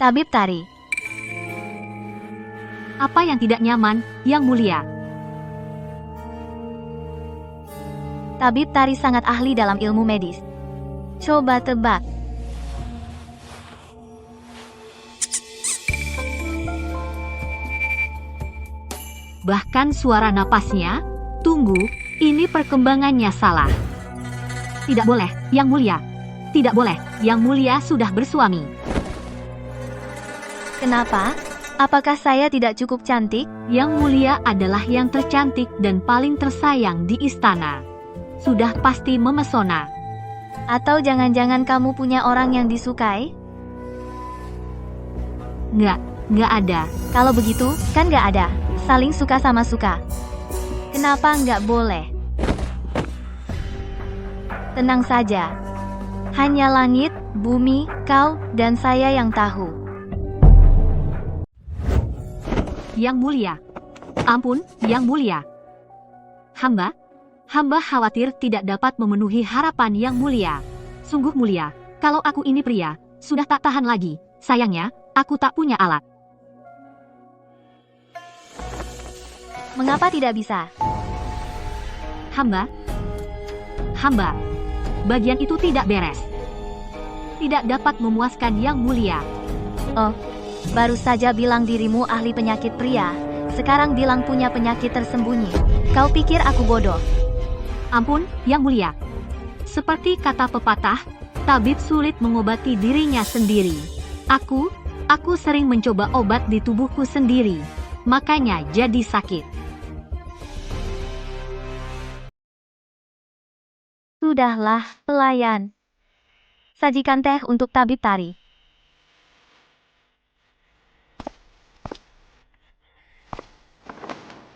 Tabib Tari. Apa yang tidak nyaman, Yang Mulia? Tabib Tari sangat ahli dalam ilmu medis. Coba tebak. Bahkan suara napasnya, tunggu, ini perkembangannya salah. Tidak boleh, Yang Mulia. Tidak boleh, Yang Mulia sudah bersuami. Kenapa? Apakah saya tidak cukup cantik? Yang Mulia adalah yang tercantik dan paling tersayang di istana. Sudah pasti memesona. Atau jangan-jangan kamu punya orang yang disukai? Nggak ada. Kalau begitu, kan nggak ada. Saling suka sama suka. Kenapa nggak boleh? Tenang saja. Hanya langit, bumi, kau, dan saya yang tahu. Yang Mulia. Ampun, Yang Mulia. Hamba khawatir tidak dapat memenuhi harapan Yang Mulia. Sungguh mulia, kalau aku ini pria, sudah tak tahan lagi. Sayangnya, aku tak punya alat. Mengapa tidak bisa? Hamba, bagian itu tidak beres. Tidak dapat memuaskan Yang Mulia. Oh, baru saja bilang dirimu ahli penyakit pria. Sekarang bilang punya penyakit tersembunyi. Kau pikir aku bodoh? Ampun, Yang Mulia. Seperti kata pepatah, tabib sulit mengobati dirinya sendiri. Aku sering mencoba obat di tubuhku sendiri. Makanya jadi sakit. Sudahlah, pelayan. Sajikan teh untuk Tabib Tari.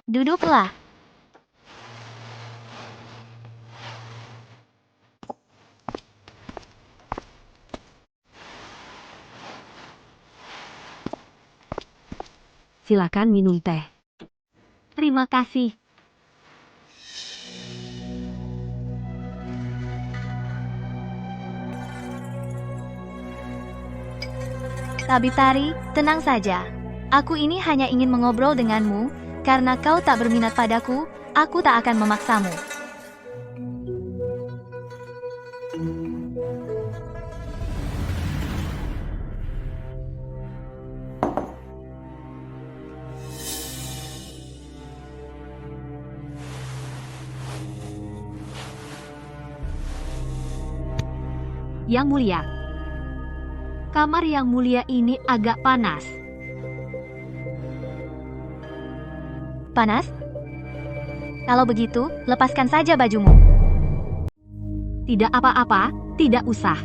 Duduklah. Silakan minum teh. Terima kasih. Tabib Tari, tenang saja. Aku ini hanya ingin mengobrol denganmu, karena kau tak berminat padaku, aku tak akan memaksamu. Yang Mulia. Kamar Yang Mulia ini agak panas. Panas? Kalau begitu, lepaskan saja bajumu. Tidak apa-apa, tidak usah.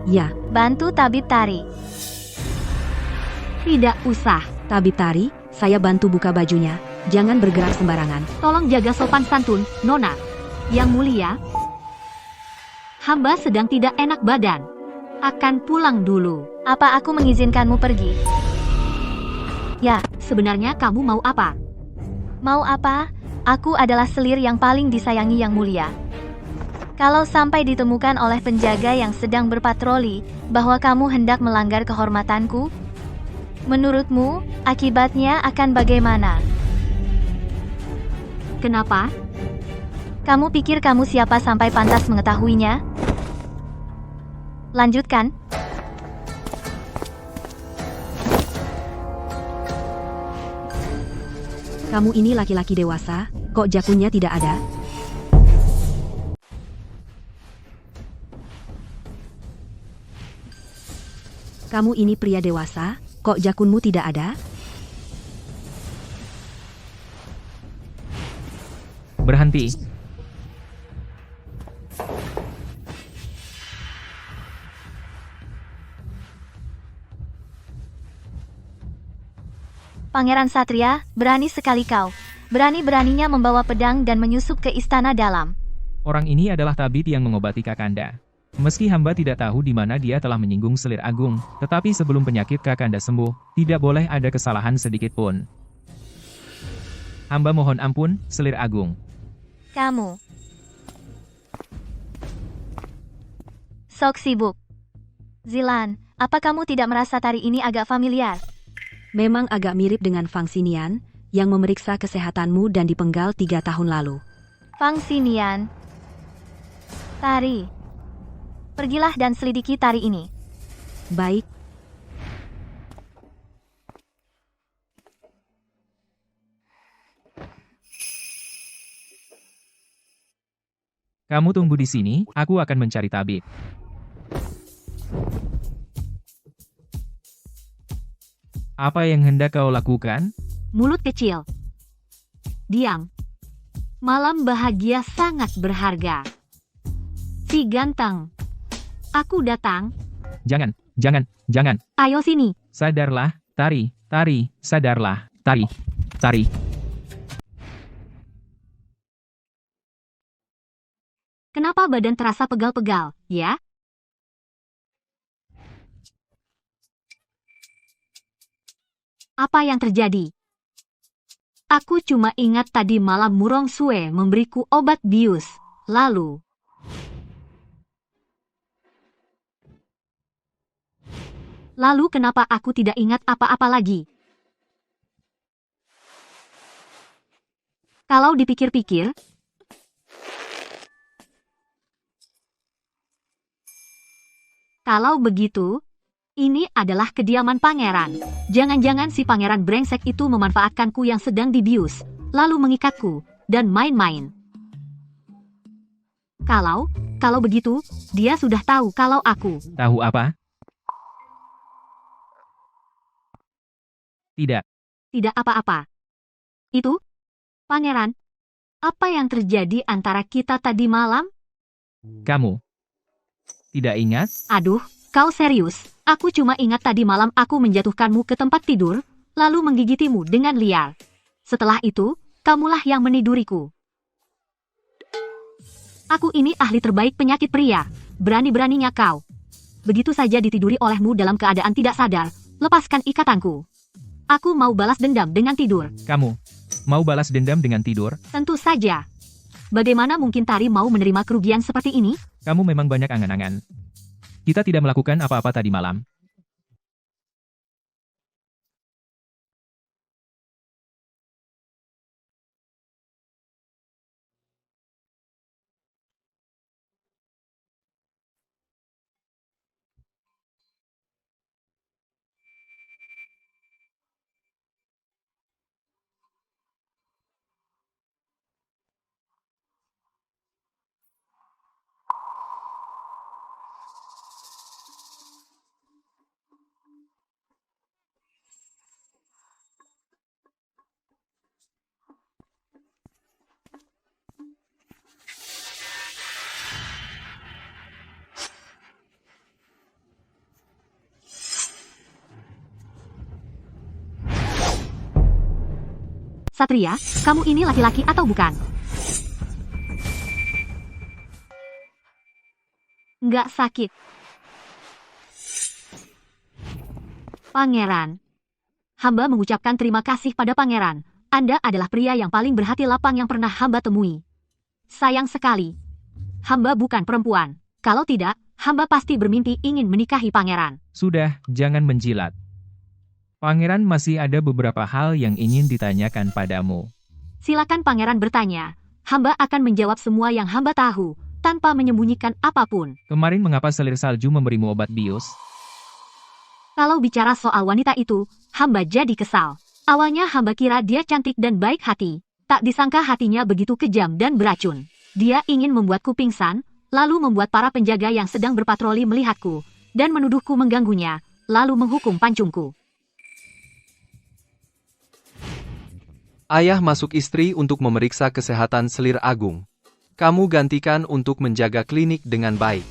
Ya, Bantu Tabib Tari. Tidak usah. Tabib Tari, saya bantu buka bajunya. Jangan bergerak sembarangan. Tolong jaga sopan santun, Nona. Yang Mulia. Hamba sedang tidak enak badan. Akan pulang dulu. Apa aku mengizinkanmu pergi? Ya, Sebenarnya kamu mau apa? mau apa? Aku adalah selir yang paling disayangi Yang Mulia. Kalau sampai ditemukan oleh penjaga yang sedang berpatroli bahwa kamu hendak melanggar kehormatanku, menurutmu, akibatnya akan bagaimana? Kenapa? Kamu pikir kamu siapa sampai pantas mengetahuinya? Lanjutkan. Kamu ini laki-laki dewasa, kok jakunnya tidak ada? Kamu ini pria dewasa, kok jakunmu tidak ada? Berhenti. Pangeran Satria, berani sekali kau. Berani-beraninya membawa pedang dan menyusup ke istana dalam. Orang ini adalah tabib yang mengobati Kakanda. Meski hamba tidak tahu di mana dia telah menyinggung selir agung, tetapi sebelum penyakit Kakanda sembuh, tidak boleh ada kesalahan sedikit pun. Hamba mohon ampun, selir agung. Kamu. Sok sibuk. Zilan, Apa kamu tidak merasa tari ini agak familiar? Memang agak mirip dengan Fang Xinian yang memeriksa kesehatanmu dan dipenggal 3 tahun lalu. Fang Xinian. Tari. Pergilah dan selidiki tari ini. Baik, Kamu tunggu di sini, aku akan mencari tabib. Apa yang hendak kau lakukan? Mulut kecil. Diam. Malam bahagia sangat berharga. Si ganteng. Aku datang. Jangan, jangan. Ayo sini. Sadarlah, tari, sadarlah, tari. Kenapa badan terasa pegal-pegal, ya? Apa yang terjadi? Aku cuma ingat tadi malam Murong Sue memberiku obat bius. Lalu kenapa aku tidak ingat apa-apa lagi? Kalau dipikir-pikir, kalau begitu, ini adalah kediaman pangeran. Jangan-jangan si pangeran brengsek itu memanfaatkanku yang sedang dibius, lalu mengikatku, dan main-main. Kalau begitu, dia sudah tahu kalau aku. Tahu apa? Tidak. Tidak apa-apa. Itu, pangeran, apa yang terjadi antara kita tadi malam? Kamu tidak ingat? Aduh, kau serius? Aku cuma ingat tadi malam aku menjatuhkanmu ke tempat tidur, lalu menggigitimu dengan liar. Setelah itu, kamulah yang meniduriku. Aku ini ahli terbaik penyakit pria. Berani-beraninya kau. Begitu saja ditiduri olehmu dalam keadaan tidak sadar. Lepaskan ikatanku. Aku mau balas dendam dengan tidur. Kamu mau balas dendam dengan tidur? Tentu saja. Bagaimana mungkin Tari mau menerima kerugian seperti ini? Kamu memang banyak angan-angan. Kita tidak melakukan apa-apa tadi malam. Satria, kamu ini laki-laki atau bukan? Nggak sakit. Pangeran. Hamba mengucapkan terima kasih pada pangeran. Anda adalah pria yang paling berhati lapang yang pernah hamba temui. Sayang sekali. Hamba bukan perempuan. Kalau tidak, hamba pasti bermimpi ingin menikahi pangeran. Sudah, jangan menjilat. Pangeran masih ada beberapa hal yang ingin ditanyakan padamu. Silakan pangeran bertanya. Hamba akan menjawab semua yang hamba tahu, tanpa menyembunyikan apapun. Kemarin mengapa selir salju memberimu obat bius? Kalau bicara soal wanita itu, hamba jadi kesal. Awalnya hamba kira dia cantik dan baik hati. Tak disangka hatinya begitu kejam dan beracun. Dia ingin membuatku pingsan, lalu membuat para penjaga yang sedang berpatroli melihatku, dan menuduhku mengganggunya, lalu menghukum pancungku. Ayah masuk istri untuk memeriksa kesehatan selir agung. Kamu gantikan untuk menjaga klinik dengan baik.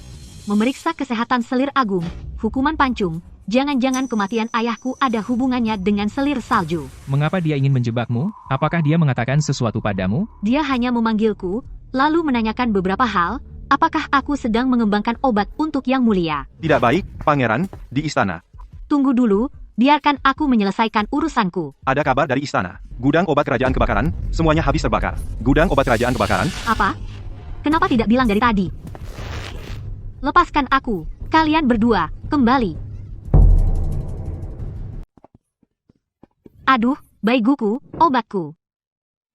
Memeriksa kesehatan selir agung, hukuman pancung, jangan-jangan kematian ayahku ada hubungannya dengan selir salju. Mengapa dia ingin menjebakmu? Apakah dia mengatakan sesuatu padamu? Dia hanya memanggilku, lalu menanyakan beberapa hal, apakah aku sedang mengembangkan obat untuk yang mulia. Tidak baik, Pangeran, di istana. Tunggu dulu, biarkan aku menyelesaikan urusanku. Ada kabar dari istana. Gudang obat kerajaan kebakaran, semuanya habis terbakar. Gudang obat kerajaan kebakaran. Apa? Kenapa tidak bilang dari tadi? Lepaskan aku, kalian berdua, kembali. Aduh, baiguku, obatku.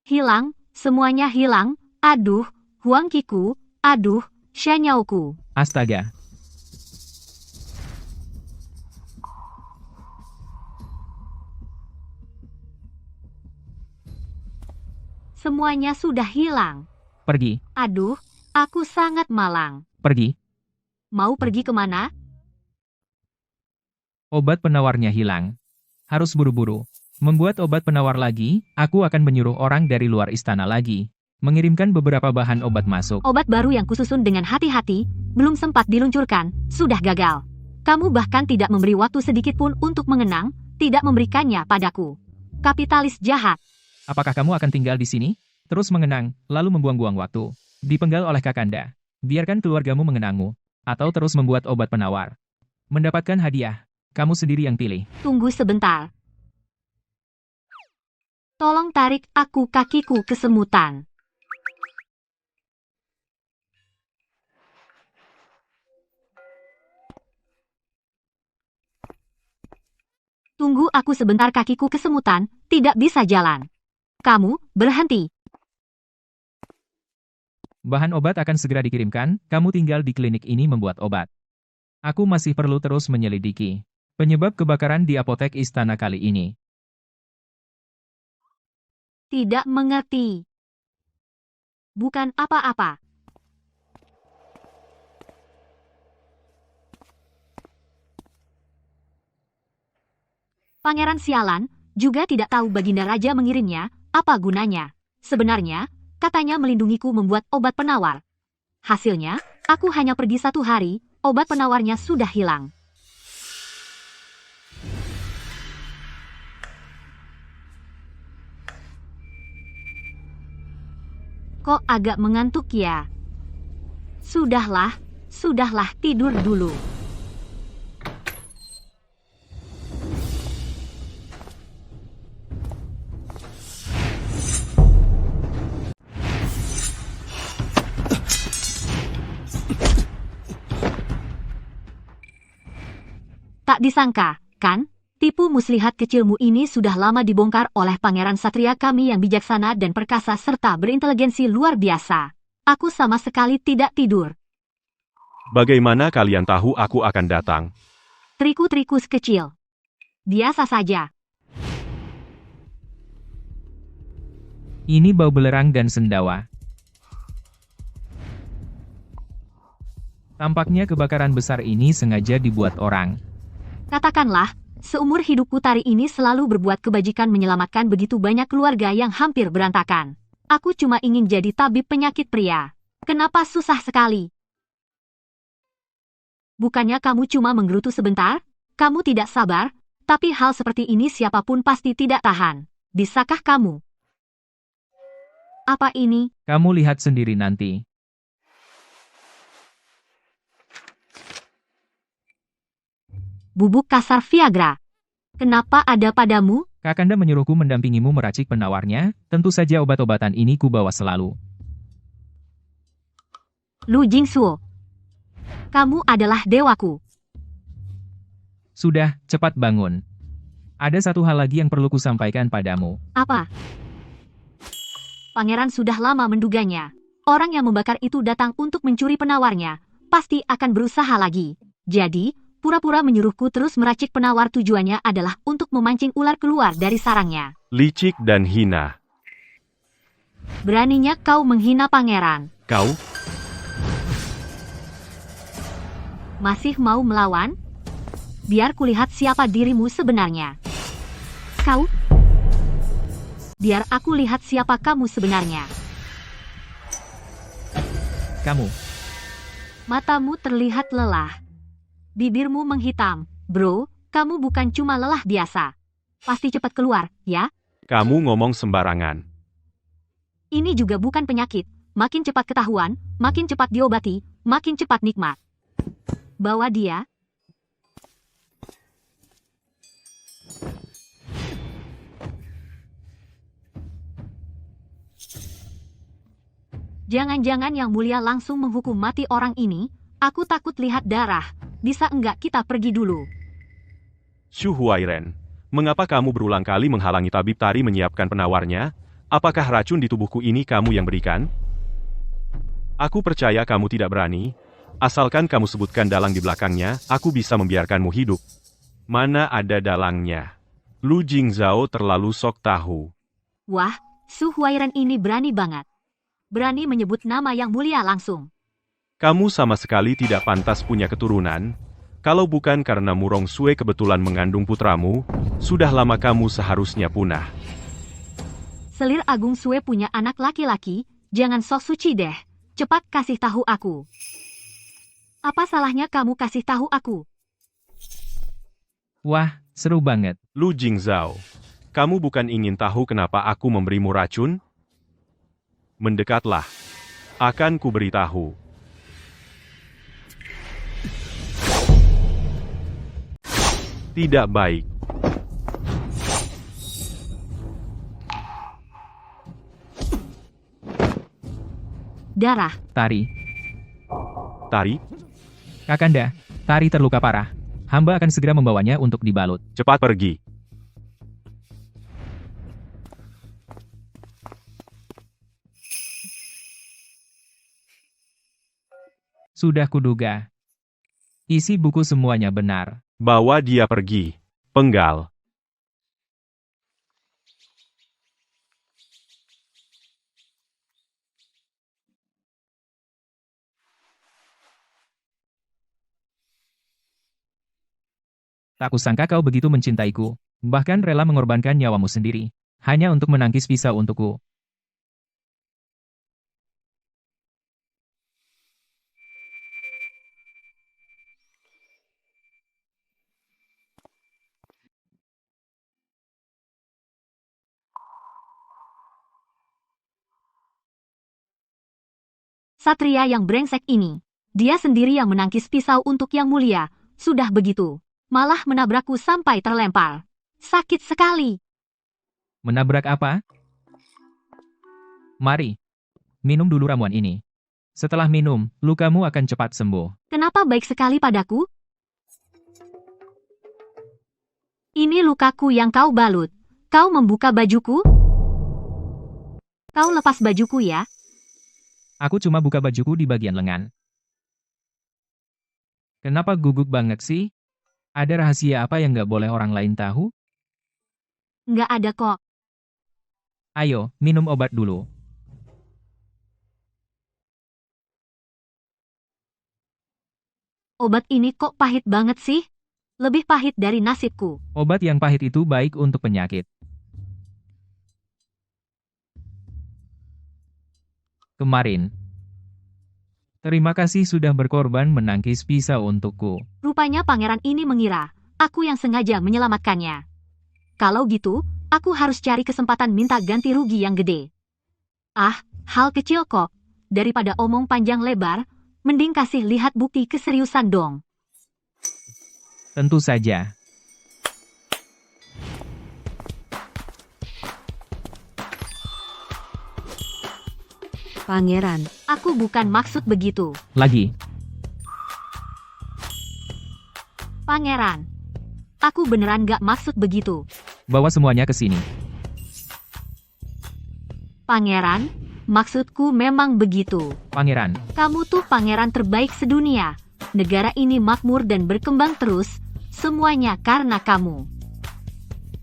Hilang, semuanya hilang. Aduh, Huangqiku. Aduh, Shanyauku. Astaga. Semuanya sudah hilang. Pergi. Aduh, aku sangat malang. Pergi. Mau pergi kemana? Obat penawarnya hilang. Harus buru-buru. Membuat obat penawar lagi, aku akan menyuruh orang dari luar istana lagi. Mengirimkan beberapa bahan obat masuk. Obat baru yang kususun dengan hati-hati, belum sempat diluncurkan, sudah gagal. Kamu bahkan tidak memberi waktu sedikit pun untuk mengenang, tidak memberikannya padaku. Kapitalis jahat. Apakah kamu akan tinggal di sini? Terus mengenang, lalu membuang-buang waktu. Dipenggal oleh Kakanda. Biarkan keluargamu mengenangmu. Atau terus membuat obat penawar. Mendapatkan hadiah. Kamu sendiri yang pilih. Tunggu sebentar. Tolong tarik aku kakiku kesemutan. Tunggu aku sebentar, kakiku kesemutan, tidak bisa jalan. Kamu, berhenti. Bahan obat akan segera dikirimkan, kamu tinggal di klinik ini membuat obat. Aku masih perlu terus menyelidiki penyebab kebakaran di apotek istana kali ini. Tidak mengerti. Bukan apa-apa. Pangeran sialan, juga tidak tahu Baginda Raja mengirimnya, apa gunanya. Sebenarnya, katanya melindungiku membuat obat penawar. Hasilnya, aku hanya pergi 1 hari, obat penawarnya sudah hilang. Kok agak mengantuk ya? Sudahlah, tidur dulu. Tak disangka, kan? Tipu muslihat kecilmu ini sudah lama dibongkar oleh pangeran satria kami yang bijaksana dan perkasa serta berinteligensi luar biasa. Aku sama sekali tidak tidur. Bagaimana kalian tahu aku akan datang? Triku-trikus kecil. Biasa saja. Ini bau belerang dan sendawa. Tampaknya kebakaran besar ini sengaja dibuat orang. Katakanlah, seumur hidupku Tari ini selalu berbuat kebajikan menyelamatkan begitu banyak keluarga yang hampir berantakan. Aku cuma ingin jadi tabib penyakit pria. Kenapa susah sekali? Bukannya kamu cuma menggerutu sebentar? Kamu tidak sabar? Tapi hal seperti ini siapapun pasti tidak tahan. Bisakah kamu? Apa ini? Kamu lihat sendiri nanti. Bubuk kasar Viagra. Kenapa ada padamu? Kakanda menyuruhku mendampingimu meracik penawarnya, tentu saja obat-obatan ini kubawa selalu. Lu Jingsuo. Kamu adalah dewaku. Sudah, cepat bangun. Ada satu hal lagi yang perlu kusampaikan padamu. Apa? Pangeran sudah lama menduganya. Orang yang membakar itu datang untuk mencuri penawarnya. Pasti akan berusaha lagi. Jadi, pura-pura menyuruhku terus meracik penawar, tujuannya adalah untuk memancing ular keluar dari sarangnya. Licik dan hina. Beraninya kau menghina pangeran. Kau? Masih mau melawan? Biar kulihat siapa dirimu sebenarnya. Kau? Biar aku lihat siapa kamu sebenarnya. Kamu. Matamu terlihat lelah. Bibirmu menghitam. Bro, kamu bukan cuma lelah biasa. Pasti cepat keluar, ya? Kamu ngomong sembarangan. Ini juga bukan penyakit. Makin cepat ketahuan, makin cepat diobati, makin cepat nikmat. Bawa dia. Jangan-jangan Yang Mulia langsung menghukum mati orang ini. Aku takut lihat darah. Bisa enggak kita pergi dulu? Shu Huairen, Mengapa kamu berulang kali menghalangi tabib Tari menyiapkan penawarnya? Apakah racun di tubuhku ini kamu yang berikan? Aku percaya kamu tidak berani. Asalkan kamu sebutkan dalang di belakangnya, aku bisa membiarkanmu hidup. Mana ada dalangnya? Lu Jingzhao terlalu sok tahu. Wah, Su Huairan ini berani banget. Berani menyebut nama Yang Mulia langsung. Kamu sama sekali tidak pantas punya keturunan. Kalau bukan karena Murong Sue kebetulan mengandung putramu, sudah lama kamu seharusnya punah. Selir Agung Sue punya anak laki-laki, jangan sok suci deh. Cepat kasih tahu aku. Apa salahnya kamu kasih tahu aku? Wah, seru banget. Lu Jingzhao, kamu bukan ingin tahu kenapa aku memberimu racun? Mendekatlah. Akan kuberitahu. Tidak baik. Darah. Tari. Tari, Kakanda, Tari terluka parah. Hamba akan segera membawanya untuk dibalut. cepat pergi. Sudah kuduga. Isi buku semuanya benar. Bawa dia pergi. Penggal. Tak kusangka kau begitu mencintaiku. Bahkan rela mengorbankan nyawamu sendiri. Hanya untuk menangkis pisau untukku. Satria yang brengsek ini. Dia sendiri yang menangkis pisau untuk Yang Mulia. Sudah begitu. Malah menabrakku sampai terlempar. Sakit sekali. Menabrak apa? Mari. Minum dulu ramuan ini. Setelah minum, lukamu akan cepat sembuh. Kenapa baik sekali padaku? Ini lukaku yang kau balut. Kau membuka bajuku? Kau lepas bajuku ya? Aku cuma buka bajuku di bagian lengan. Kenapa gugup banget sih? Ada rahasia apa yang nggak boleh orang lain tahu? Nggak ada kok. Ayo, minum obat dulu. Obat ini kok pahit banget sih? Lebih pahit dari nasibku. Obat yang pahit itu baik untuk penyakit. Kemarin. Terima kasih sudah berkorban menangkis pisau untukku. Rupanya pangeran ini mengira aku yang sengaja menyelamatkannya. Kalau gitu, aku harus cari kesempatan minta ganti rugi yang gede. Ah, hal kecil kok. Daripada omong panjang lebar, mending kasih lihat bukti keseriusan dong. Tentu saja. Pangeran, Aku bukan maksud begitu. Lagi. Pangeran. Aku beneran gak maksud begitu. Bawa semuanya ke sini. Pangeran, maksudku memang begitu. Pangeran. Kamu tuh pangeran terbaik sedunia. Negara ini makmur dan berkembang terus. Semuanya karena kamu.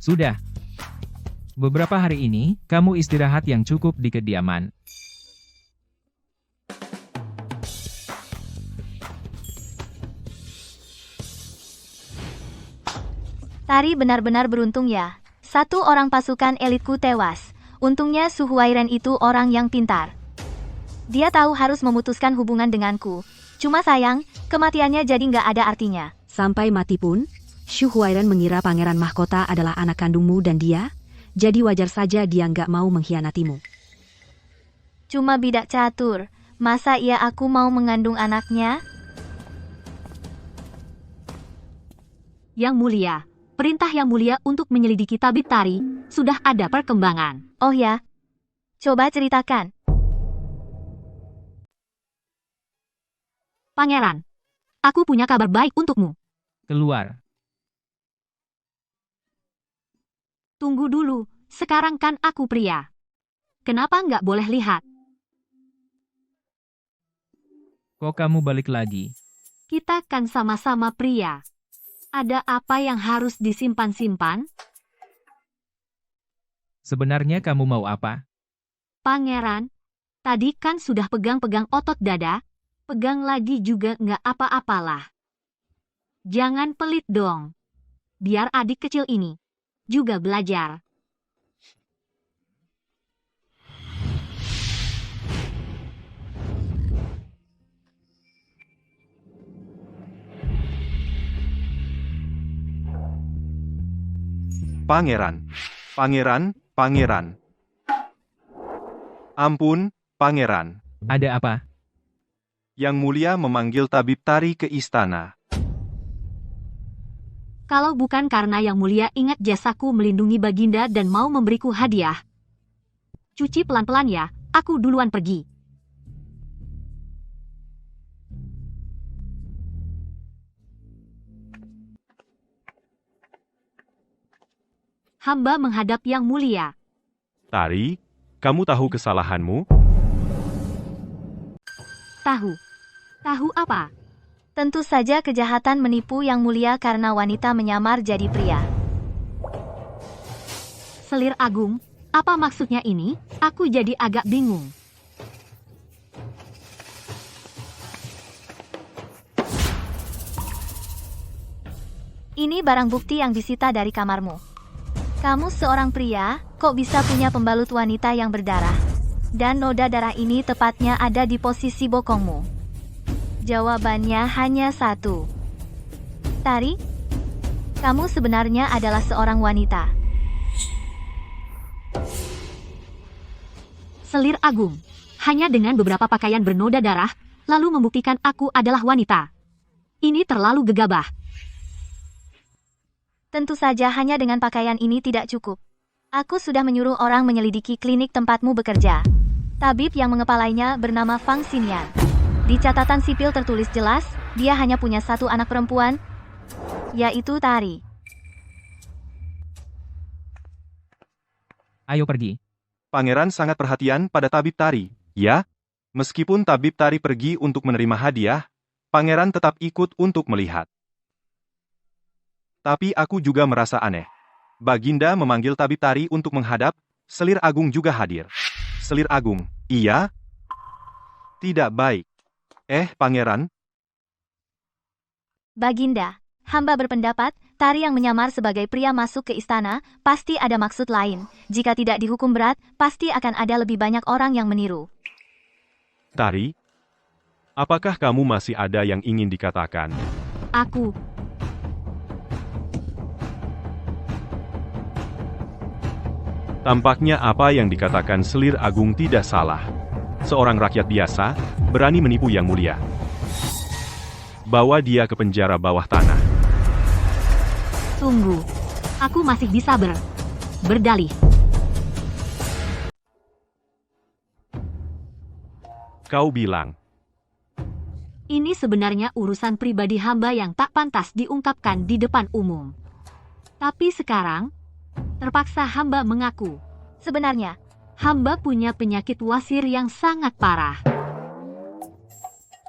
Sudah. Beberapa hari ini, kamu istirahat yang cukup di kediaman. Tari benar-benar beruntung ya. Satu orang pasukan elitku tewas. Untungnya Su Huairan itu orang yang pintar. Dia tahu harus memutuskan hubungan denganku. Cuma sayang, kematiannya jadi nggak ada artinya. sampai mati pun, Shu Huairan mengira pangeran mahkota adalah anak kandungmu dan dia, jadi wajar saja dia nggak mau mengkhianatimu. Cuma bidak catur. Masa iya aku mau mengandung anaknya? Yang Mulia, perintah Yang Mulia untuk menyelidiki tabib Tari, sudah ada perkembangan. Oh ya? Coba ceritakan. Pangeran, aku punya kabar baik untukmu. Keluar. Tunggu dulu, sekarang kan aku pria. Kenapa nggak boleh lihat? Kok kamu balik lagi? Kita kan sama-sama pria. Ada apa yang harus disimpan-simpan? Sebenarnya kamu mau apa? Pangeran, tadi kan sudah pegang-pegang otot dada, pegang lagi juga nggak apa-apalah. Jangan pelit dong. Biar adik kecil ini juga belajar. Pangeran, pangeran, pangeran. Ampun, pangeran. Ada apa? Yang Mulia memanggil tabib Tari ke istana. Kalau bukan karena Yang Mulia ingat jasaku melindungi Baginda dan mau memberiku hadiah. Cuci pelan-pelan ya, aku duluan pergi. Hamba menghadap Yang Mulia. Tari, kamu tahu kesalahanmu? Tahu? Tahu apa? Tentu saja kejahatan menipu Yang Mulia karena wanita menyamar jadi pria. Selir Agung, apa maksudnya ini? Aku jadi agak bingung. Ini barang bukti yang disita dari kamarmu. Kamu seorang pria, kok bisa punya pembalut wanita yang berdarah? Dan noda darah ini tepatnya ada di posisi bokongmu. Jawabannya hanya satu. Tari, kamu sebenarnya adalah seorang wanita. Selir Agung, hanya dengan beberapa pakaian bernoda darah, lalu membuktikan aku adalah wanita. Ini terlalu gegabah. Tentu saja hanya dengan pakaian ini tidak cukup. Aku sudah menyuruh orang menyelidiki klinik tempatmu bekerja. Tabib yang mengepalainya bernama Fang Xinyan. Di catatan sipil tertulis jelas, dia hanya punya satu anak perempuan, yaitu Tari. Ayo pergi. Pangeran sangat perhatian pada tabib Tari. Ya, meskipun tabib Tari pergi untuk menerima hadiah, pangeran tetap ikut untuk melihat. Tapi aku juga merasa aneh. Baginda memanggil tabib Tari untuk menghadap, Selir Agung juga hadir. Selir Agung, iya? Tidak baik. Pangeran? Baginda, hamba berpendapat, Tari yang menyamar sebagai pria masuk ke istana, pasti ada maksud lain. Jika tidak dihukum berat, pasti akan ada lebih banyak orang yang meniru. Tari? Apakah kamu masih ada yang ingin dikatakan? Aku. Tampaknya apa yang dikatakan Selir Agung tidak salah. Seorang rakyat biasa, berani menipu Yang Mulia. Bawa dia ke penjara bawah tanah. Tunggu. Aku masih bisa berdalih. Kau bilang, Ini sebenarnya urusan pribadi hamba yang tak pantas diungkapkan di depan umum. Tapi sekarang, terpaksa hamba mengaku. Sebenarnya, Hamba punya penyakit wasir yang sangat parah.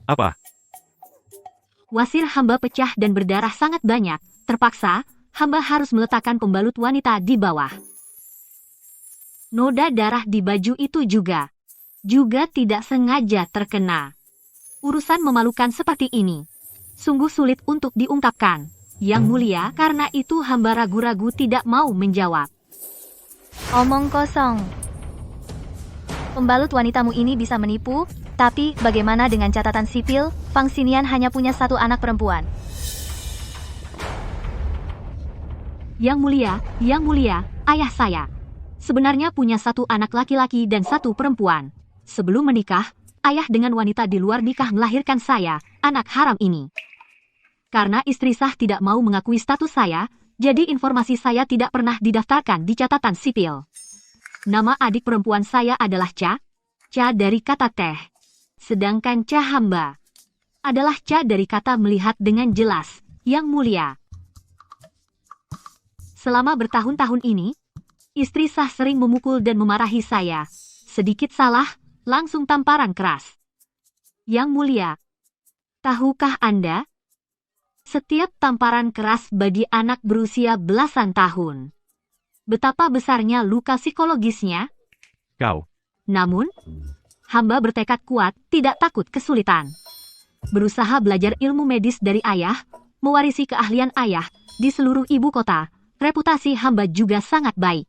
apa? Wasir hamba pecah dan berdarah sangat banyak. Terpaksa, hamba harus meletakkan pembalut wanita di bawah. Noda darah di baju itu juga tidak sengaja terkena. Urusan memalukan seperti ini sungguh sulit untuk diungkapkan. Yang Mulia, karena itu hamba ragu-ragu tidak mau menjawab. omong kosong. Pembalut wanitamu ini bisa menipu, tapi bagaimana dengan catatan sipil? Fang Xinyan hanya punya satu anak perempuan. Yang Mulia, ayah saya sebenarnya punya satu anak laki-laki dan satu perempuan. Sebelum menikah, ayah dengan wanita di luar nikah melahirkan saya, anak haram ini. Karena istri sah tidak mau mengakui status saya, jadi informasi saya tidak pernah didaftarkan di catatan sipil. Nama adik perempuan saya adalah Cha dari kata teh. Sedangkan Cha hamba adalah Cha dari kata melihat dengan jelas, Yang Mulia. Selama bertahun-tahun ini, Istri sah sering memukul dan memarahi saya. Sedikit salah, langsung tamparan keras. Yang Mulia, tahukah Anda? Setiap tamparan keras bagi anak berusia belasan tahun. Betapa besarnya luka psikologisnya? Kau, Namun, hamba bertekad kuat, tidak takut kesulitan. Berusaha belajar ilmu medis dari ayah, mewarisi keahlian ayah di seluruh ibu kota. Reputasi hamba juga sangat baik.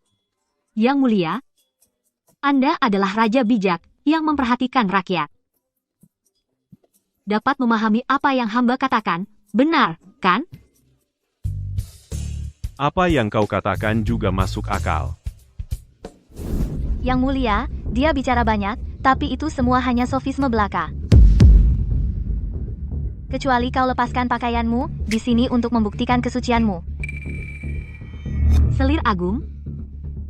Yang Mulia, Anda adalah raja bijak yang memperhatikan rakyat. Dapat memahami apa yang hamba katakan, benar, kan? apa yang kau katakan juga masuk akal. Yang Mulia, dia bicara banyak, tapi itu semua hanya sofisme belaka. Kecuali kau lepaskan pakaianmu, di sini untuk membuktikan kesucianmu. Selir Agung,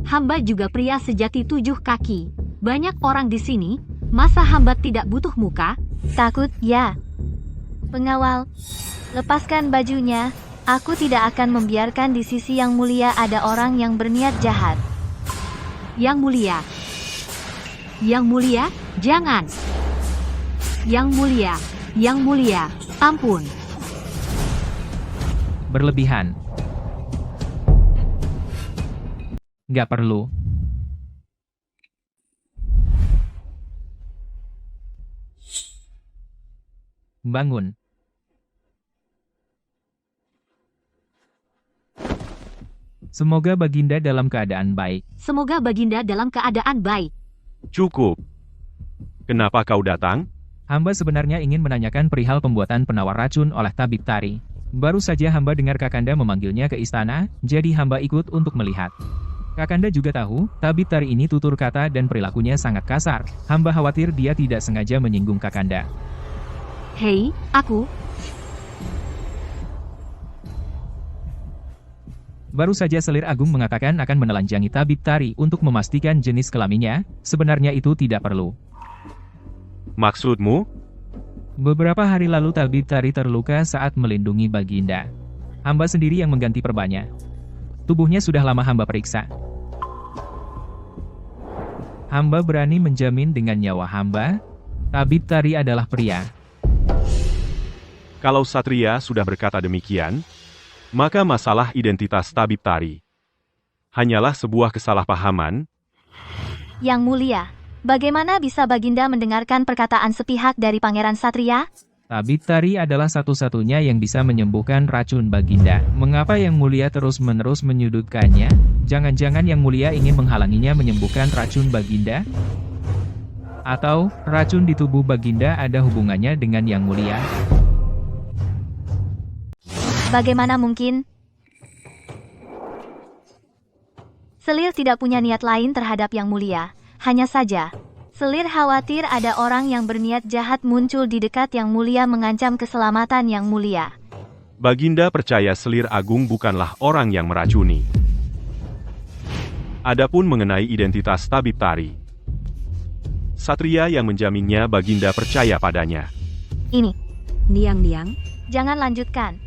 hamba juga pria sejati 7 kaki. Banyak orang di sini, masa hamba tidak butuh muka? Takut, ya. Pengawal, lepaskan bajunya. Aku tidak akan membiarkan di sisi Yang Mulia ada orang yang berniat jahat. Yang Mulia. Yang Mulia, jangan. Yang Mulia, Yang Mulia, ampun. Berlebihan. Nggak perlu. Bangun. Semoga Baginda dalam keadaan baik. Semoga Baginda dalam keadaan baik. Cukup. Kenapa kau datang? Hamba sebenarnya ingin menanyakan perihal pembuatan penawar racun oleh tabib Tari. Baru saja hamba dengar Kakanda memanggilnya ke istana, jadi hamba ikut untuk melihat. Kakanda juga tahu, tabib Tari ini tutur kata dan perilakunya sangat kasar. Hamba khawatir dia tidak sengaja menyinggung Kakanda. Hei, aku. Baru saja Selir Agung mengatakan akan menelanjangi tabib Tari untuk memastikan jenis kelaminnya, sebenarnya itu tidak perlu. Maksudmu? Beberapa hari lalu tabib Tari terluka saat melindungi Baginda. Hamba sendiri yang mengganti perbannya. Tubuhnya sudah lama hamba periksa. Hamba berani menjamin dengan nyawa hamba, tabib Tari adalah pria. Kalau Satria sudah berkata demikian, maka masalah identitas tabib Tari hanyalah sebuah kesalahpahaman. Yang Mulia, bagaimana bisa Baginda mendengarkan perkataan sepihak dari Pangeran Satria? Tabib Tari adalah satu-satunya yang bisa menyembuhkan racun Baginda. Mengapa Yang Mulia terus-menerus menyudutkannya? Jangan-jangan Yang Mulia ingin menghalanginya menyembuhkan racun Baginda? Atau, racun di tubuh Baginda ada hubungannya dengan Yang Mulia? Bagaimana mungkin? Selir tidak punya niat lain terhadap Yang Mulia. Hanya saja, Selir khawatir ada orang yang berniat jahat muncul di dekat Yang Mulia mengancam keselamatan Yang Mulia. Baginda percaya Selir Agung bukanlah orang yang meracuni. Adapun mengenai identitas tabib Tari, Satria yang menjaminnya Baginda percaya padanya. Ini, Niang-niang, jangan lanjutkan.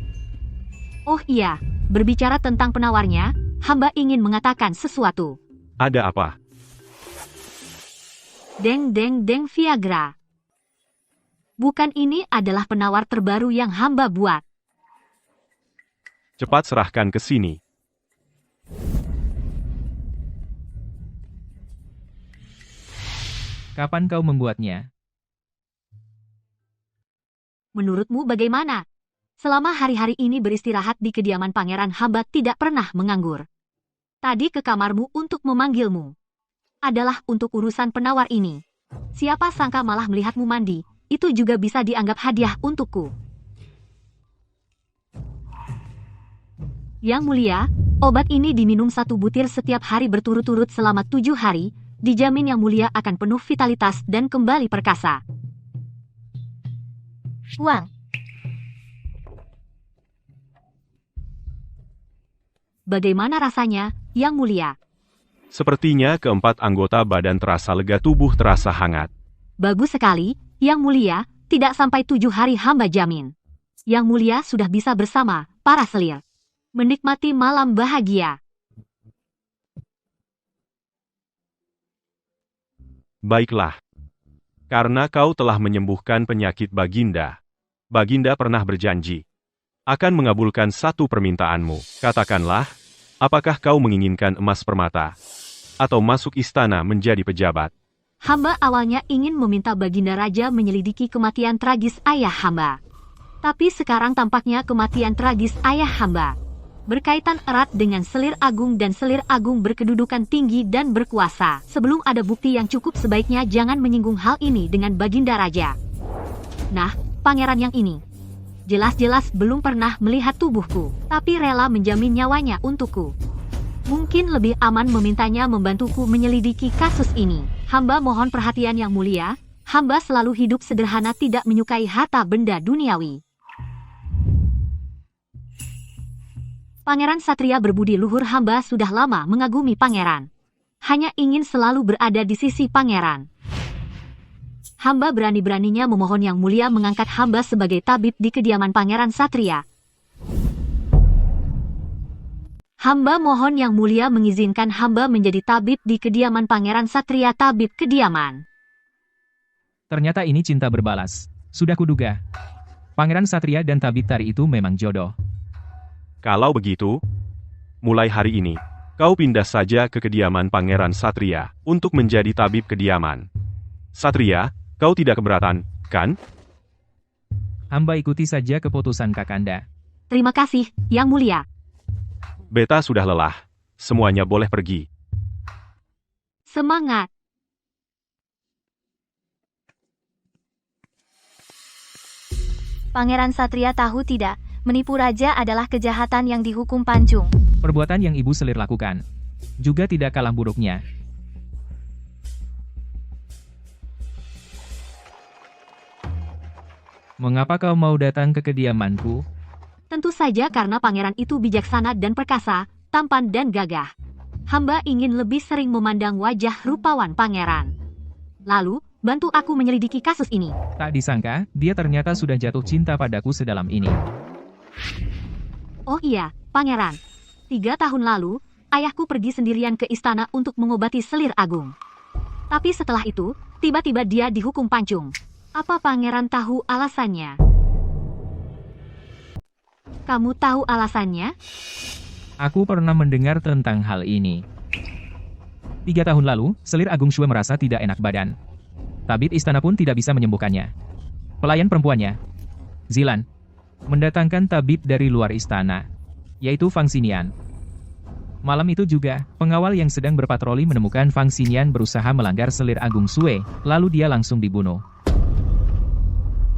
Oh iya, berbicara tentang penawarnya, hamba ingin mengatakan sesuatu. Ada apa? Deng deng deng Viagra. Bukan ini adalah penawar terbaru yang hamba buat. Cepat serahkan ke sini. Kapan kau membuatnya? Menurutmu bagaimana? Selama hari-hari ini beristirahat di kediaman pangeran, hamba tidak pernah menganggur. Tadi ke kamarmu untuk memanggilmu. Adalah untuk urusan penawar ini. Siapa sangka malah melihatmu mandi, itu juga bisa dianggap hadiah untukku. Yang Mulia, obat ini diminum 1 butir setiap hari berturut-turut selama 7 hari, dijamin Yang Mulia akan penuh vitalitas dan kembali perkasa. Uang. Bagaimana rasanya, Yang Mulia? Sepertinya keempat anggota badan terasa lega, tubuh terasa hangat. Bagus sekali, Yang Mulia, tidak sampai 7 hari hamba jamin. Yang Mulia sudah bisa bersama para selir. Menikmati malam bahagia. Baiklah. Karena kau telah menyembuhkan penyakit Baginda. Baginda pernah berjanji akan mengabulkan satu permintaanmu. Katakanlah, apakah kau menginginkan emas permata? Atau masuk istana menjadi pejabat? Hamba awalnya ingin meminta Baginda Raja menyelidiki kematian tragis ayah hamba. Tapi sekarang tampaknya kematian tragis ayah hamba berkaitan erat dengan Selir Agung dan Selir Agung berkedudukan tinggi dan berkuasa. Sebelum ada bukti yang cukup sebaiknya jangan menyinggung hal ini dengan Baginda Raja. Nah, pangeran yang ini jelas-jelas belum pernah melihat tubuhku, tapi rela menjamin nyawanya untukku. Mungkin lebih aman memintanya membantuku menyelidiki kasus ini. Hamba mohon perhatian yang mulia, hamba selalu hidup sederhana tidak menyukai harta benda duniawi. Pangeran Satria berbudi luhur hamba sudah lama mengagumi pangeran. Hanya ingin selalu berada di sisi pangeran. Hamba berani-beraninya memohon yang mulia mengangkat hamba sebagai tabib di kediaman Pangeran Satria. Hamba mohon yang mulia mengizinkan hamba menjadi tabib di kediaman Pangeran Satria. Tabib kediaman. Ternyata ini cinta berbalas. Sudah kuduga. Pangeran Satria dan tabib tari itu memang jodoh. Kalau begitu, mulai hari ini, kau pindah saja ke kediaman Pangeran Satria untuk menjadi tabib kediaman. Satria, kau tidak keberatan, kan? Hamba ikuti saja keputusan Kakanda. Terima kasih, Yang Mulia. Beta sudah lelah. Semuanya boleh pergi. Semangat. Pangeran Satria tahu tidak, menipu raja adalah kejahatan yang dihukum pancung. Perbuatan yang Ibu Selir lakukan juga tidak kalah buruknya. Mengapa kau mau datang ke kediamanku? Tentu saja karena pangeran itu bijaksana dan perkasa, tampan dan gagah. Hamba ingin lebih sering memandang wajah rupawan pangeran. Lalu, bantu aku menyelidiki kasus ini. Tak disangka, dia ternyata sudah jatuh cinta padaku sedalam ini. Oh iya, pangeran. 3 tahun lalu, ayahku pergi sendirian ke istana untuk mengobati Selir Agung. Tapi setelah itu, tiba-tiba dia dihukum pancung. Apa pangeran tahu alasannya? Kamu tahu alasannya? Aku pernah mendengar tentang hal ini. 3 tahun lalu, Selir Agung Shue merasa tidak enak badan. Tabib istana pun tidak bisa menyembuhkannya. Pelayan perempuannya, Zilan, mendatangkan tabib dari luar istana, yaitu Fang Xinian. Malam itu juga, pengawal yang sedang berpatroli menemukan Fang Xinian berusaha melanggar Selir Agung Shue, lalu dia langsung dibunuh.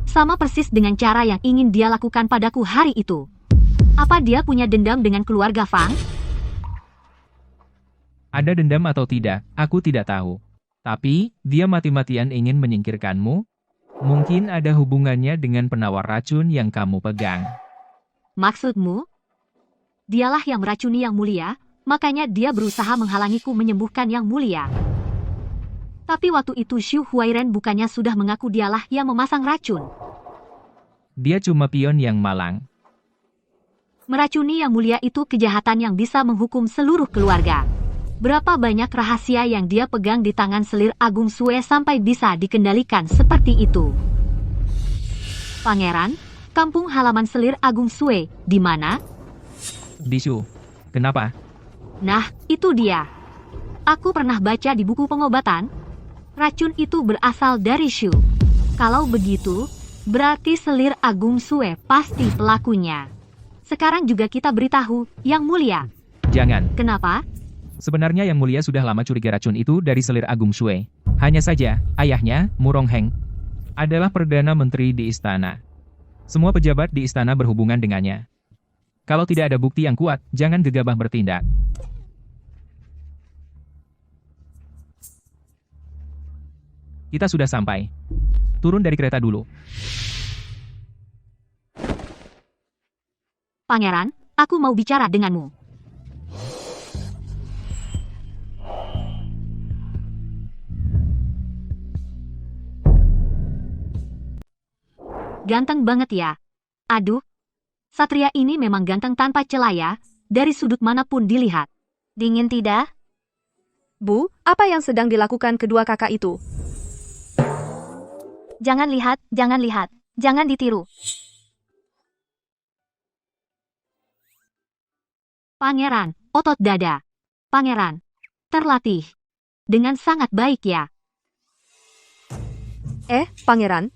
Sama persis dengan cara yang ingin dia lakukan padaku hari itu. Apa dia punya dendam dengan keluarga Fang? Ada dendam atau tidak, aku tidak tahu. Tapi, dia mati-matian ingin menyingkirkanmu. Mungkin ada hubungannya dengan penawar racun yang kamu pegang. Maksudmu? Dialah yang meracuni Yang Mulia, makanya dia berusaha menghalangiku menyembuhkan Yang Mulia. Tapi waktu itu Xu Huairen bukannya sudah mengaku dialah yang memasang racun. Dia cuma pion yang malang. Meracuni Yang Mulia itu kejahatan yang bisa menghukum seluruh keluarga. Berapa banyak rahasia yang dia pegang di tangan Selir Agung Shue sampai bisa dikendalikan seperti itu. Pangeran, kampung halaman Selir Agung Shue, di mana? Di Shu. Kenapa? Nah, itu dia. Aku pernah baca di buku pengobatan. Racun itu berasal dari Shu. Kalau begitu, berarti Selir Agung Shue pasti pelakunya. Sekarang juga kita beritahu, Yang Mulia. Jangan. Kenapa? Sebenarnya Yang Mulia sudah lama curiga racun itu dari Selir Agung Shue. Hanya saja, ayahnya, Murong Heng, adalah Perdana Menteri di istana. Semua pejabat di istana berhubungan dengannya. Kalau tidak ada bukti yang kuat, jangan gegabah bertindak. Kita sudah sampai. Turun dari kereta dulu. Pangeran, aku mau bicara denganmu. Ganteng banget ya. Aduh, Satria ini memang ganteng tanpa celah ya, dari sudut manapun dilihat. Dingin tidak? Bu, apa yang sedang dilakukan kedua kakak itu? Jangan lihat, jangan ditiru. Pangeran, otot dada. Pangeran, terlatih. Dengan sangat baik ya. Pangeran,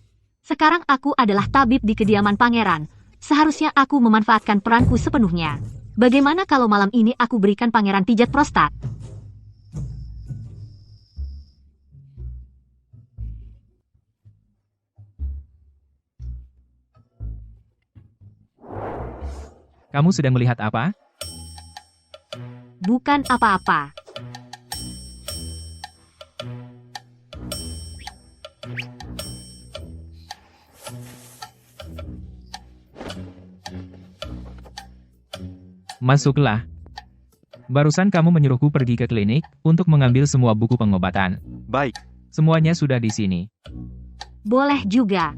Sekarang aku adalah tabib di kediaman pangeran. Seharusnya aku memanfaatkan peranku sepenuhnya. Bagaimana kalau malam ini aku berikan pangeran pijat prostat? Kamu sedang melihat apa? Bukan apa-apa. Masuklah. Barusan kamu menyuruhku pergi ke klinik untuk mengambil semua buku pengobatan. Baik, Semuanya sudah di sini. Boleh juga.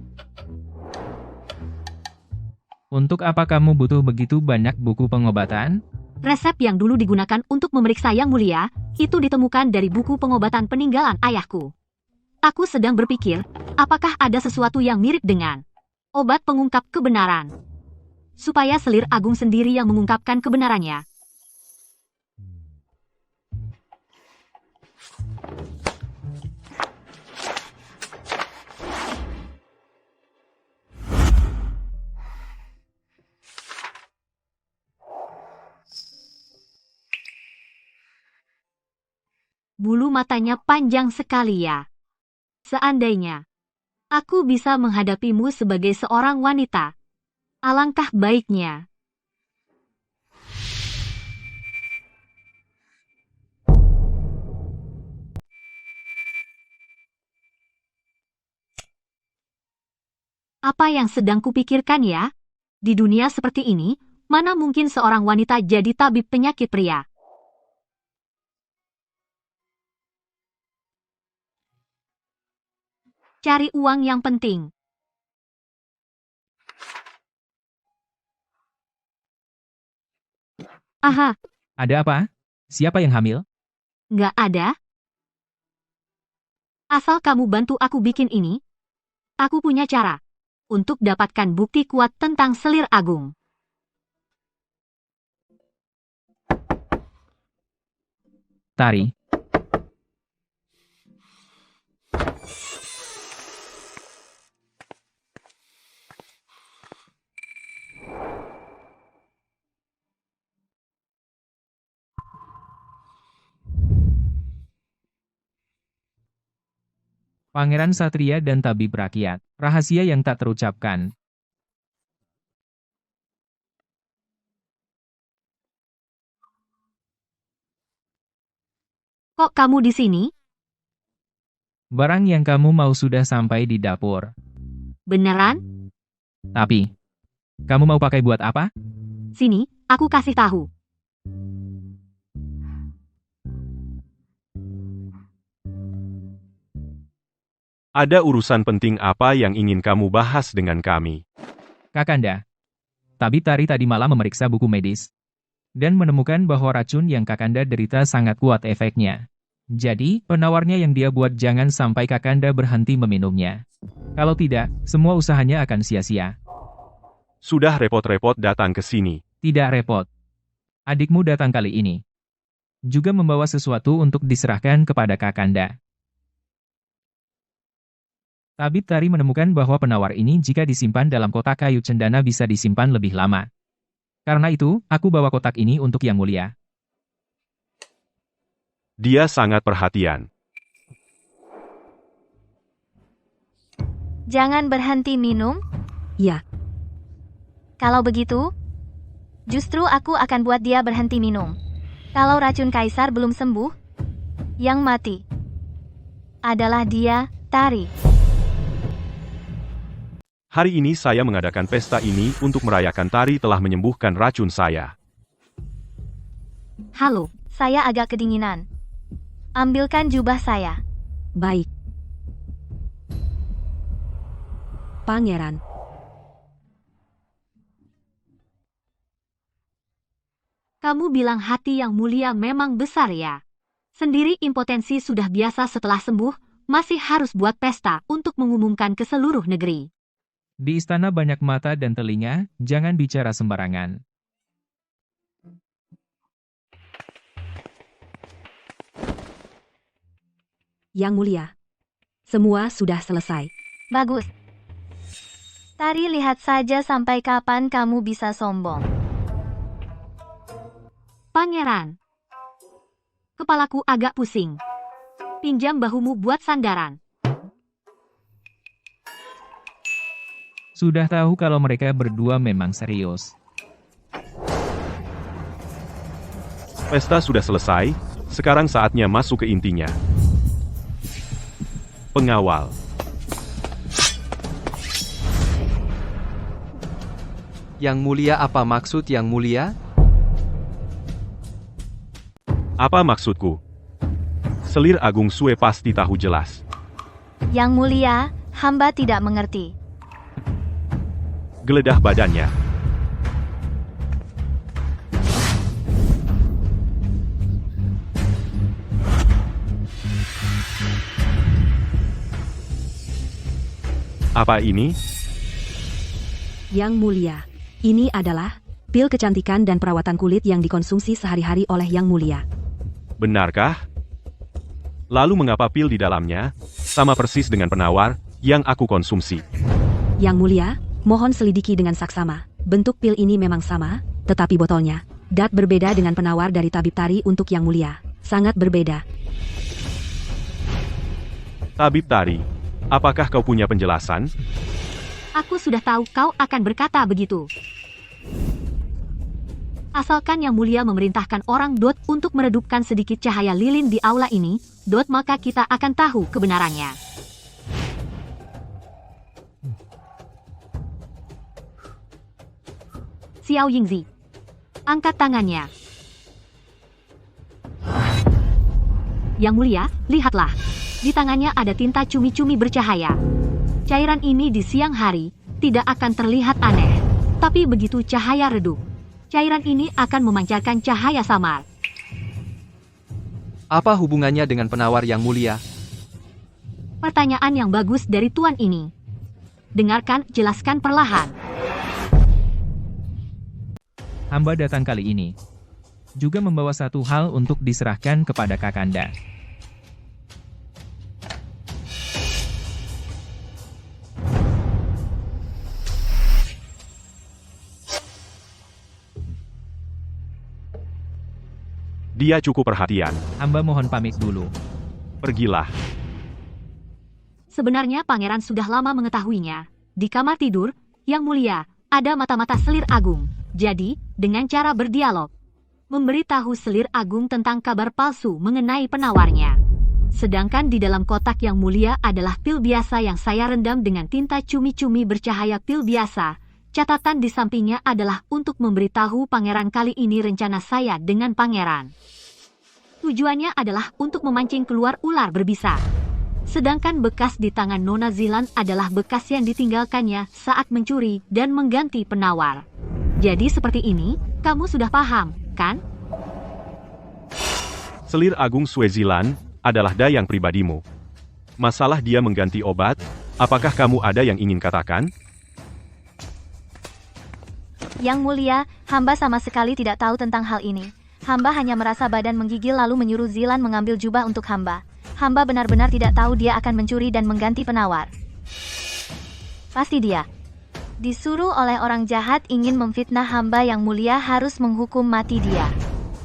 Untuk apa kamu butuh begitu banyak buku pengobatan? Resep yang dulu digunakan untuk memeriksa Yang Mulia, itu ditemukan dari buku pengobatan peninggalan ayahku. Aku sedang berpikir, apakah ada sesuatu yang mirip dengan obat pengungkap kebenaran? Supaya selir agung sendiri yang mengungkapkan kebenarannya. Bulu matanya panjang sekali ya. Seandainya aku bisa menghadapimu sebagai seorang wanita, alangkah baiknya. Apa yang sedang kupikirkan ya? Di dunia seperti ini, mana mungkin seorang wanita jadi tabib penyakit pria? Cari uang yang penting. Aha, Ada apa? Siapa yang hamil? nggak ada. Asal kamu bantu aku bikin ini, aku punya cara untuk dapatkan bukti kuat tentang selir agung. Tari. Pangeran Satria dan Tabib Rakyat. Rahasia yang tak terucapkan. Kok kamu di sini? Barang yang kamu mau sudah sampai di dapur. Beneran? Tapi, kamu mau pakai buat apa? Sini, aku kasih tahu. ada urusan penting apa yang ingin kamu bahas dengan kami? Kakanda. Tabib Tari tadi malam memeriksa buku medis. Dan menemukan bahwa racun yang Kakanda derita sangat kuat efeknya. Jadi, penawarnya yang dia buat jangan sampai Kakanda berhenti meminumnya. Kalau tidak, semua usahanya akan sia-sia. Sudah repot-repot datang ke sini. Tidak repot. Adikmu datang kali ini. Juga membawa sesuatu untuk diserahkan kepada Kakanda. Tabib Tari menemukan bahwa penawar ini jika disimpan dalam kotak kayu cendana bisa disimpan lebih lama. Karena itu, aku bawa kotak ini untuk Yang Mulia. Dia sangat perhatian. Jangan berhenti minum. Ya. Kalau begitu, justru aku akan buat dia berhenti minum. Kalau racun kaisar belum sembuh, yang mati adalah dia, Tari. Hari ini saya mengadakan pesta ini untuk merayakan Tari telah menyembuhkan racun saya. Halo, Saya agak kedinginan. Ambilkan jubah saya. Baik. Pangeran. kamu bilang hati Yang Mulia memang besar ya. Sendiri impotensi sudah biasa setelah sembuh, masih harus buat pesta untuk mengumumkan ke seluruh negeri. Di istana banyak mata dan telinga, jangan bicara sembarangan. Yang Mulia, semua sudah selesai. Bagus. Tari, lihat saja sampai kapan kamu bisa sombong. Pangeran, kepalaku agak pusing. Pinjam bahumu buat sandaran. Sudah tahu kalau mereka berdua memang serius. Pesta sudah selesai, sekarang saatnya masuk ke intinya. Pengawal. Yang Mulia, apa maksud Yang Mulia? Apa maksudku? Selir Agung Sue pasti tahu jelas. Yang Mulia, hamba tidak mengerti. Geledah badannya. Apa ini? Yang Mulia, ini adalah pil kecantikan dan perawatan kulit yang dikonsumsi sehari-hari oleh Yang Mulia. Benarkah? Lalu mengapa pil di dalamnya sama persis dengan penawar yang aku konsumsi? Yang Mulia, mohon selidiki dengan saksama. Bentuk pil ini memang sama, tetapi botolnya berbeda dengan penawar dari tabib Tari untuk Yang Mulia. Sangat berbeda. Tabib Tari, apakah kau punya penjelasan? Aku sudah tahu kau akan berkata begitu. Asalkan Yang Mulia memerintahkan orang Dot untuk meredupkan sedikit cahaya lilin di aula ini, Dot, maka kita akan tahu kebenarannya. Xiao Yingzi, angkat tangannya. Yang Mulia, lihatlah. Di tangannya ada tinta cumi-cumi bercahaya. Cairan ini di siang hari tidak akan terlihat aneh. Tapi begitu cahaya redup, cairan ini akan memancarkan cahaya samar. Apa hubungannya dengan penawar Yang Mulia? Pertanyaan yang bagus dari tuan ini. Dengarkan, jelaskan perlahan. Hamba datang kali ini juga membawa satu hal untuk diserahkan kepada Kakanda. Dia cukup perhatian. Hamba mohon pamit dulu. Pergilah. Sebenarnya pangeran sudah lama mengetahuinya. Di kamar tidur, Yang Mulia, ada mata-mata Selir Agung. Jadi, dengan cara berdialog, memberitahu Selir Agung tentang kabar palsu mengenai penawarnya. Sedangkan di dalam kotak Yang Mulia adalah pil biasa yang saya rendam dengan tinta cumi-cumi bercahaya pil biasa. Catatan di sampingnya adalah untuk memberitahu pangeran kali ini rencana saya dengan pangeran. Tujuannya adalah untuk memancing keluar ular berbisa. Sedangkan bekas di tangan Nona Zilan adalah bekas yang ditinggalkannya saat mencuri dan mengganti penawar. Jadi seperti ini, kamu sudah paham, kan? Selir Agung Swezilan adalah dayang pribadimu. Masalah dia mengganti obat, apakah kamu ada yang ingin katakan? Yang Mulia, hamba sama sekali tidak tahu tentang hal ini. Hamba hanya merasa badan menggigil lalu menyuruh Zilan mengambil jubah untuk hamba. Hamba benar-benar tidak tahu dia akan mencuri dan mengganti penawar. Pasti dia disuruh oleh orang jahat ingin memfitnah hamba. Yang Mulia harus menghukum mati dia.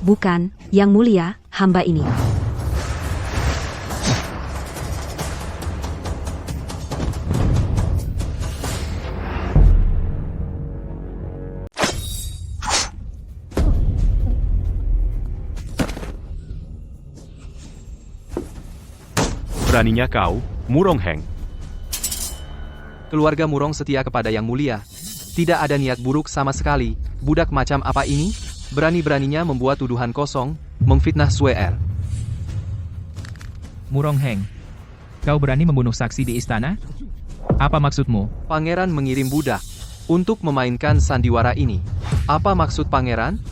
Bukan, Yang Mulia, hamba ini. Beraninya kau, Murong Heng. Keluarga Murong setia kepada Yang Mulia. Tidak ada niat buruk sama sekali. Budak macam apa ini? Berani-beraninya membuat tuduhan kosong, memfitnah Sweer. Murong Heng, kau berani membunuh saksi di istana? Apa maksudmu? Pangeran mengirim budak untuk memainkan sandiwara ini. Apa maksud pangeran?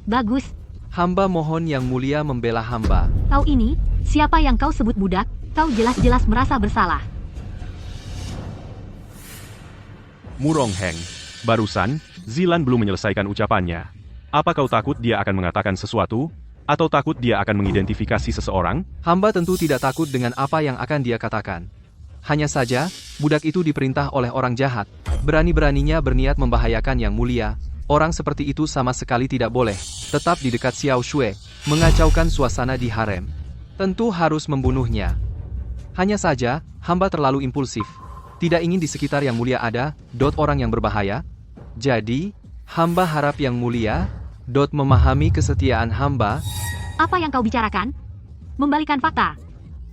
Bagus. Hamba mohon Yang Mulia membela hamba. Kau ini, siapa yang kau sebut budak? Kau jelas-jelas merasa bersalah. Murong Heng. Barusan, Zilan belum menyelesaikan ucapannya. Apa kau takut dia akan mengatakan sesuatu? Atau takut dia akan mengidentifikasi seseorang? Hamba tentu tidak takut dengan apa yang akan dia katakan. Hanya saja, budak itu diperintah oleh orang jahat. Berani-beraninya berniat membahayakan Yang Mulia. Orang seperti itu sama sekali tidak boleh tetap di dekat Xiao Shui, mengacaukan suasana di harem. Tentu harus membunuhnya. Hanya saja, hamba terlalu impulsif. Tidak ingin di sekitar Yang Mulia ada orang yang berbahaya. Jadi, hamba harap Yang Mulia memahami kesetiaan hamba. Apa yang kau bicarakan? Membalikan fakta.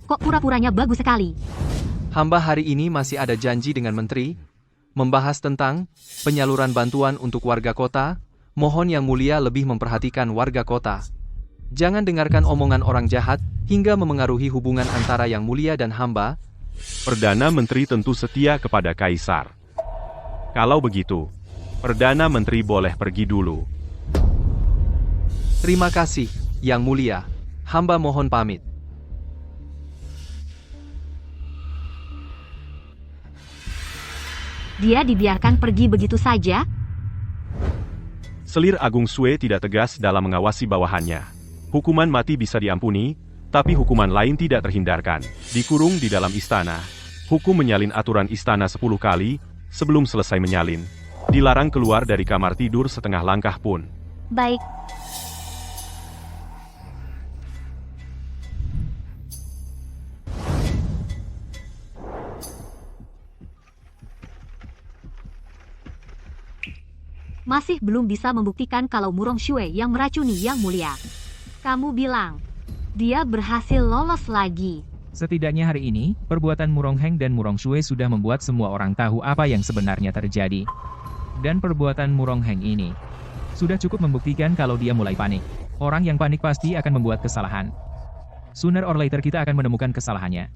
Kok pura-puranya bagus sekali? Hamba hari ini masih ada janji dengan menteri, membahas tentang penyaluran bantuan untuk warga kota. Mohon Yang Mulia lebih memperhatikan warga kota. Jangan dengarkan omongan orang jahat, hingga memengaruhi hubungan antara Yang Mulia dan hamba. Perdana Menteri tentu setia kepada Kaisar. Kalau begitu, Perdana Menteri boleh pergi dulu. Terima kasih, Yang Mulia. Hamba mohon pamit. Dia dibiarkan pergi begitu saja? Selir Agung Sue tidak tegas dalam mengawasi bawahannya. Hukuman mati bisa diampuni, tapi hukuman lain tidak terhindarkan. Dikurung di dalam istana. Hukum menyalin aturan istana 10 kali, sebelum selesai menyalin. Dilarang keluar dari kamar tidur setengah langkah pun. Baik. Masih belum bisa membuktikan kalau Murong Shui yang meracuni Yang Mulia. Kamu bilang, dia berhasil lolos lagi. Setidaknya hari ini, perbuatan Murong Heng dan Murong Shui sudah membuat semua orang tahu apa yang sebenarnya terjadi. Dan perbuatan Murong Heng ini sudah cukup membuktikan kalau dia mulai panik. Orang yang panik pasti akan membuat kesalahan. Sooner or later kita akan menemukan kesalahannya.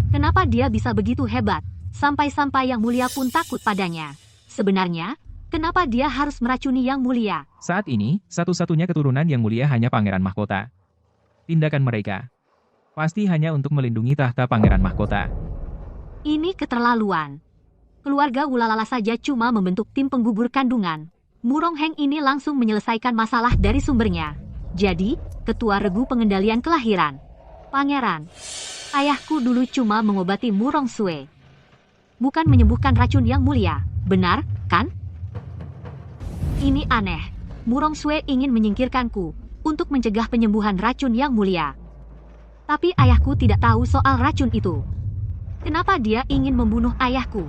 Kenapa dia bisa begitu hebat? Sampai-sampai Yang Mulia pun takut padanya. Sebenarnya, kenapa dia harus meracuni Yang Mulia? Saat ini, satu-satunya keturunan Yang Mulia hanya Pangeran Mahkota. Tindakan mereka pasti hanya untuk melindungi tahta Pangeran Mahkota. Ini keterlaluan. Keluarga Wulalala saja cuma membentuk tim penggubur kandungan. Murong Heng ini langsung menyelesaikan masalah dari sumbernya. Jadi, ketua regu pengendalian kelahiran. Pangeran, ayahku dulu cuma mengobati Murong Sue. Bukan menyembuhkan racun Yang Mulia. Benar, kan? Ini aneh. Murong Sue ingin menyingkirkanku untuk mencegah penyembuhan racun Yang Mulia. Tapi ayahku tidak tahu soal racun itu. Kenapa dia ingin membunuh ayahku?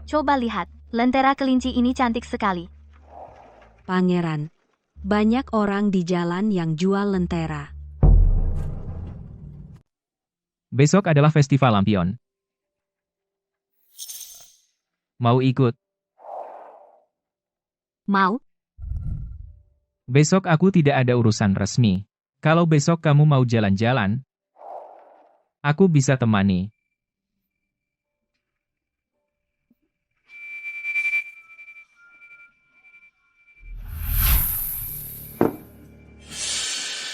Coba lihat, lentera kelinci ini cantik sekali. Pangeran, banyak orang di jalan yang jual lentera. Besok adalah festival lampion. Mau ikut? Mau? Besok aku tidak ada urusan resmi. Kalau besok kamu mau jalan-jalan, aku bisa temani.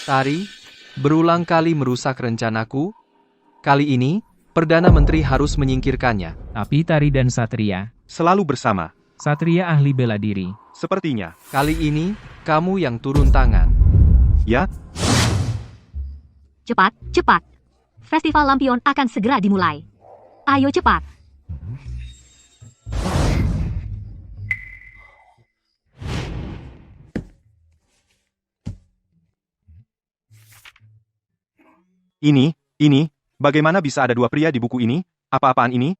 Tari, berulang kali merusak rencanaku. Kali ini, Perdana Menteri harus menyingkirkannya. Tapi Tari dan Satria, Selalu bersama. Satria ahli bela diri. Sepertinya. Kali ini, kamu yang turun tangan. Ya, Cepat, cepat. Festival lampion akan segera dimulai. Ayo cepat. ini, bagaimana bisa ada dua pria di buku ini? Apa-apaan ini?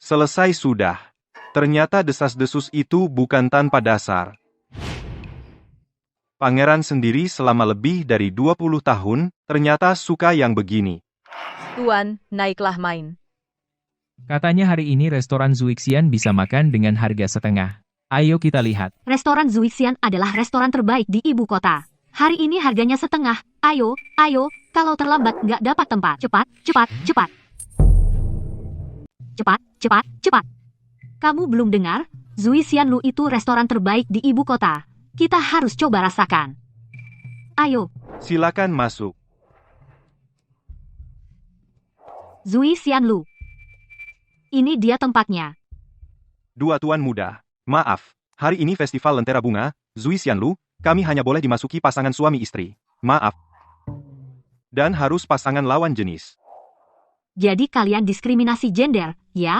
Selesai sudah. Ternyata desas-desus itu bukan tanpa dasar. Pangeran sendiri selama lebih dari 20 tahun, ternyata suka yang begini. Tuan, naiklah main. Katanya hari ini restoran Zuixian bisa makan dengan harga setengah. Ayo kita lihat. Restoran Zuixian adalah restoran terbaik di ibu kota. Hari ini harganya setengah. Ayo, ayo, kalau terlambat nggak dapat tempat. Cepat, cepat, cepat. Cepat, cepat, cepat. Kamu belum dengar? Zuixian Lu itu restoran terbaik di ibu kota. Kita harus coba rasakan. Ayo, Silakan masuk. Zui Xianlu. Ini dia tempatnya. Dua tuan muda. Maaf, hari ini festival Lentera Bunga, Zui Xianlu, kami hanya boleh dimasuki pasangan suami istri. Maaf. Dan harus pasangan lawan jenis. Jadi kalian diskriminasi gender, ya?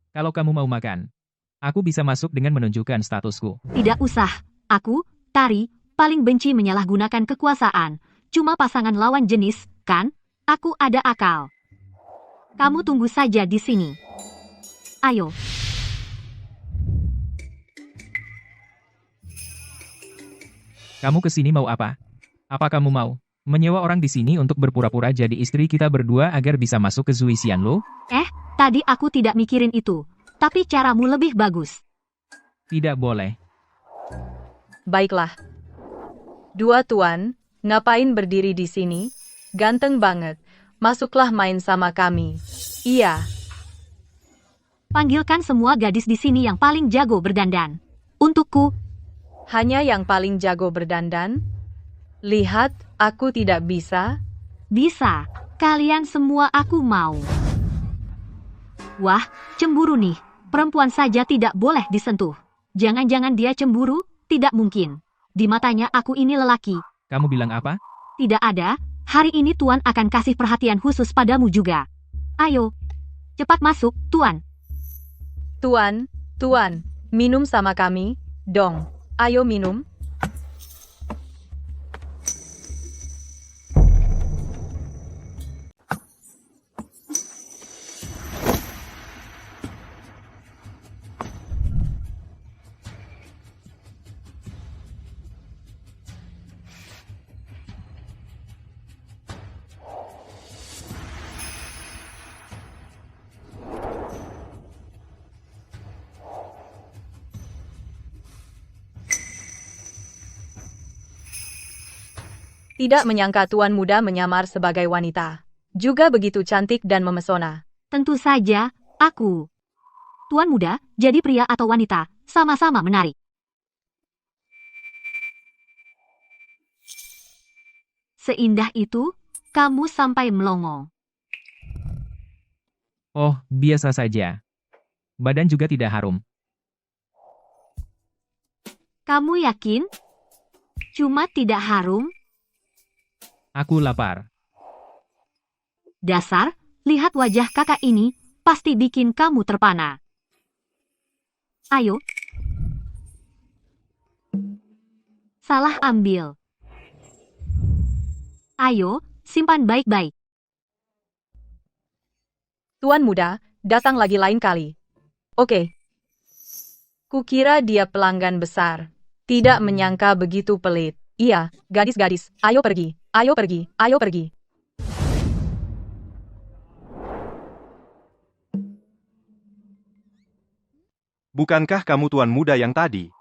Kalau kamu mau makan, aku bisa masuk dengan menunjukkan statusku. Tidak usah. Aku, Tari, paling benci menyalahgunakan kekuasaan. Cuma pasangan lawan jenis, kan? Aku ada akal. Kamu tunggu saja di sini. Ayo. Kamu kesini mau apa? Apa kamu mau menyewa orang di sini untuk berpura-pura jadi istri kita berdua agar bisa masuk ke Zui Xianlu? Tadi aku tidak mikirin itu. Tapi caramu lebih bagus. Tidak boleh. Baiklah. Dua tuan, ngapain berdiri di sini? Ganteng banget. Masuklah main sama kami. Iya. Panggilkan semua gadis di sini yang paling jago berdandan. Untukku, Hanya yang paling jago berdandan? Lihat, aku tidak bisa. bisa. Kalian semua aku mau. Wah, cemburu nih. Perempuan saja tidak boleh disentuh. Jangan-jangan dia cemburu? Tidak mungkin. Di matanya aku ini lelaki. Kamu bilang apa? Tidak ada. Hari ini Tuan akan kasih perhatian khusus padamu juga. Ayo. Cepat masuk, Tuan. Tuan, tuan, minum sama kami, dong. Ayo minum. Tidak menyangka tuan muda menyamar sebagai wanita. Juga begitu cantik dan memesona. Tentu saja, aku. Tuan muda, jadi pria atau wanita, sama-sama menarik. Seindah itu, kamu sampai melongo. Oh, biasa saja. Badan juga tidak harum. Kamu yakin? Cuma tidak harum? Aku lapar. Dasar, lihat wajah kakak ini, pasti bikin kamu terpana. Ayo. Salah ambil. Ayo, simpan baik-baik. Tuan muda, datang lagi lain kali. Oke. Kukira dia pelanggan besar. Tidak menyangka begitu pelit. Iya, gadis-gadis, ayo pergi, ayo pergi, ayo pergi. Bukankah kamu tuan muda yang tadi?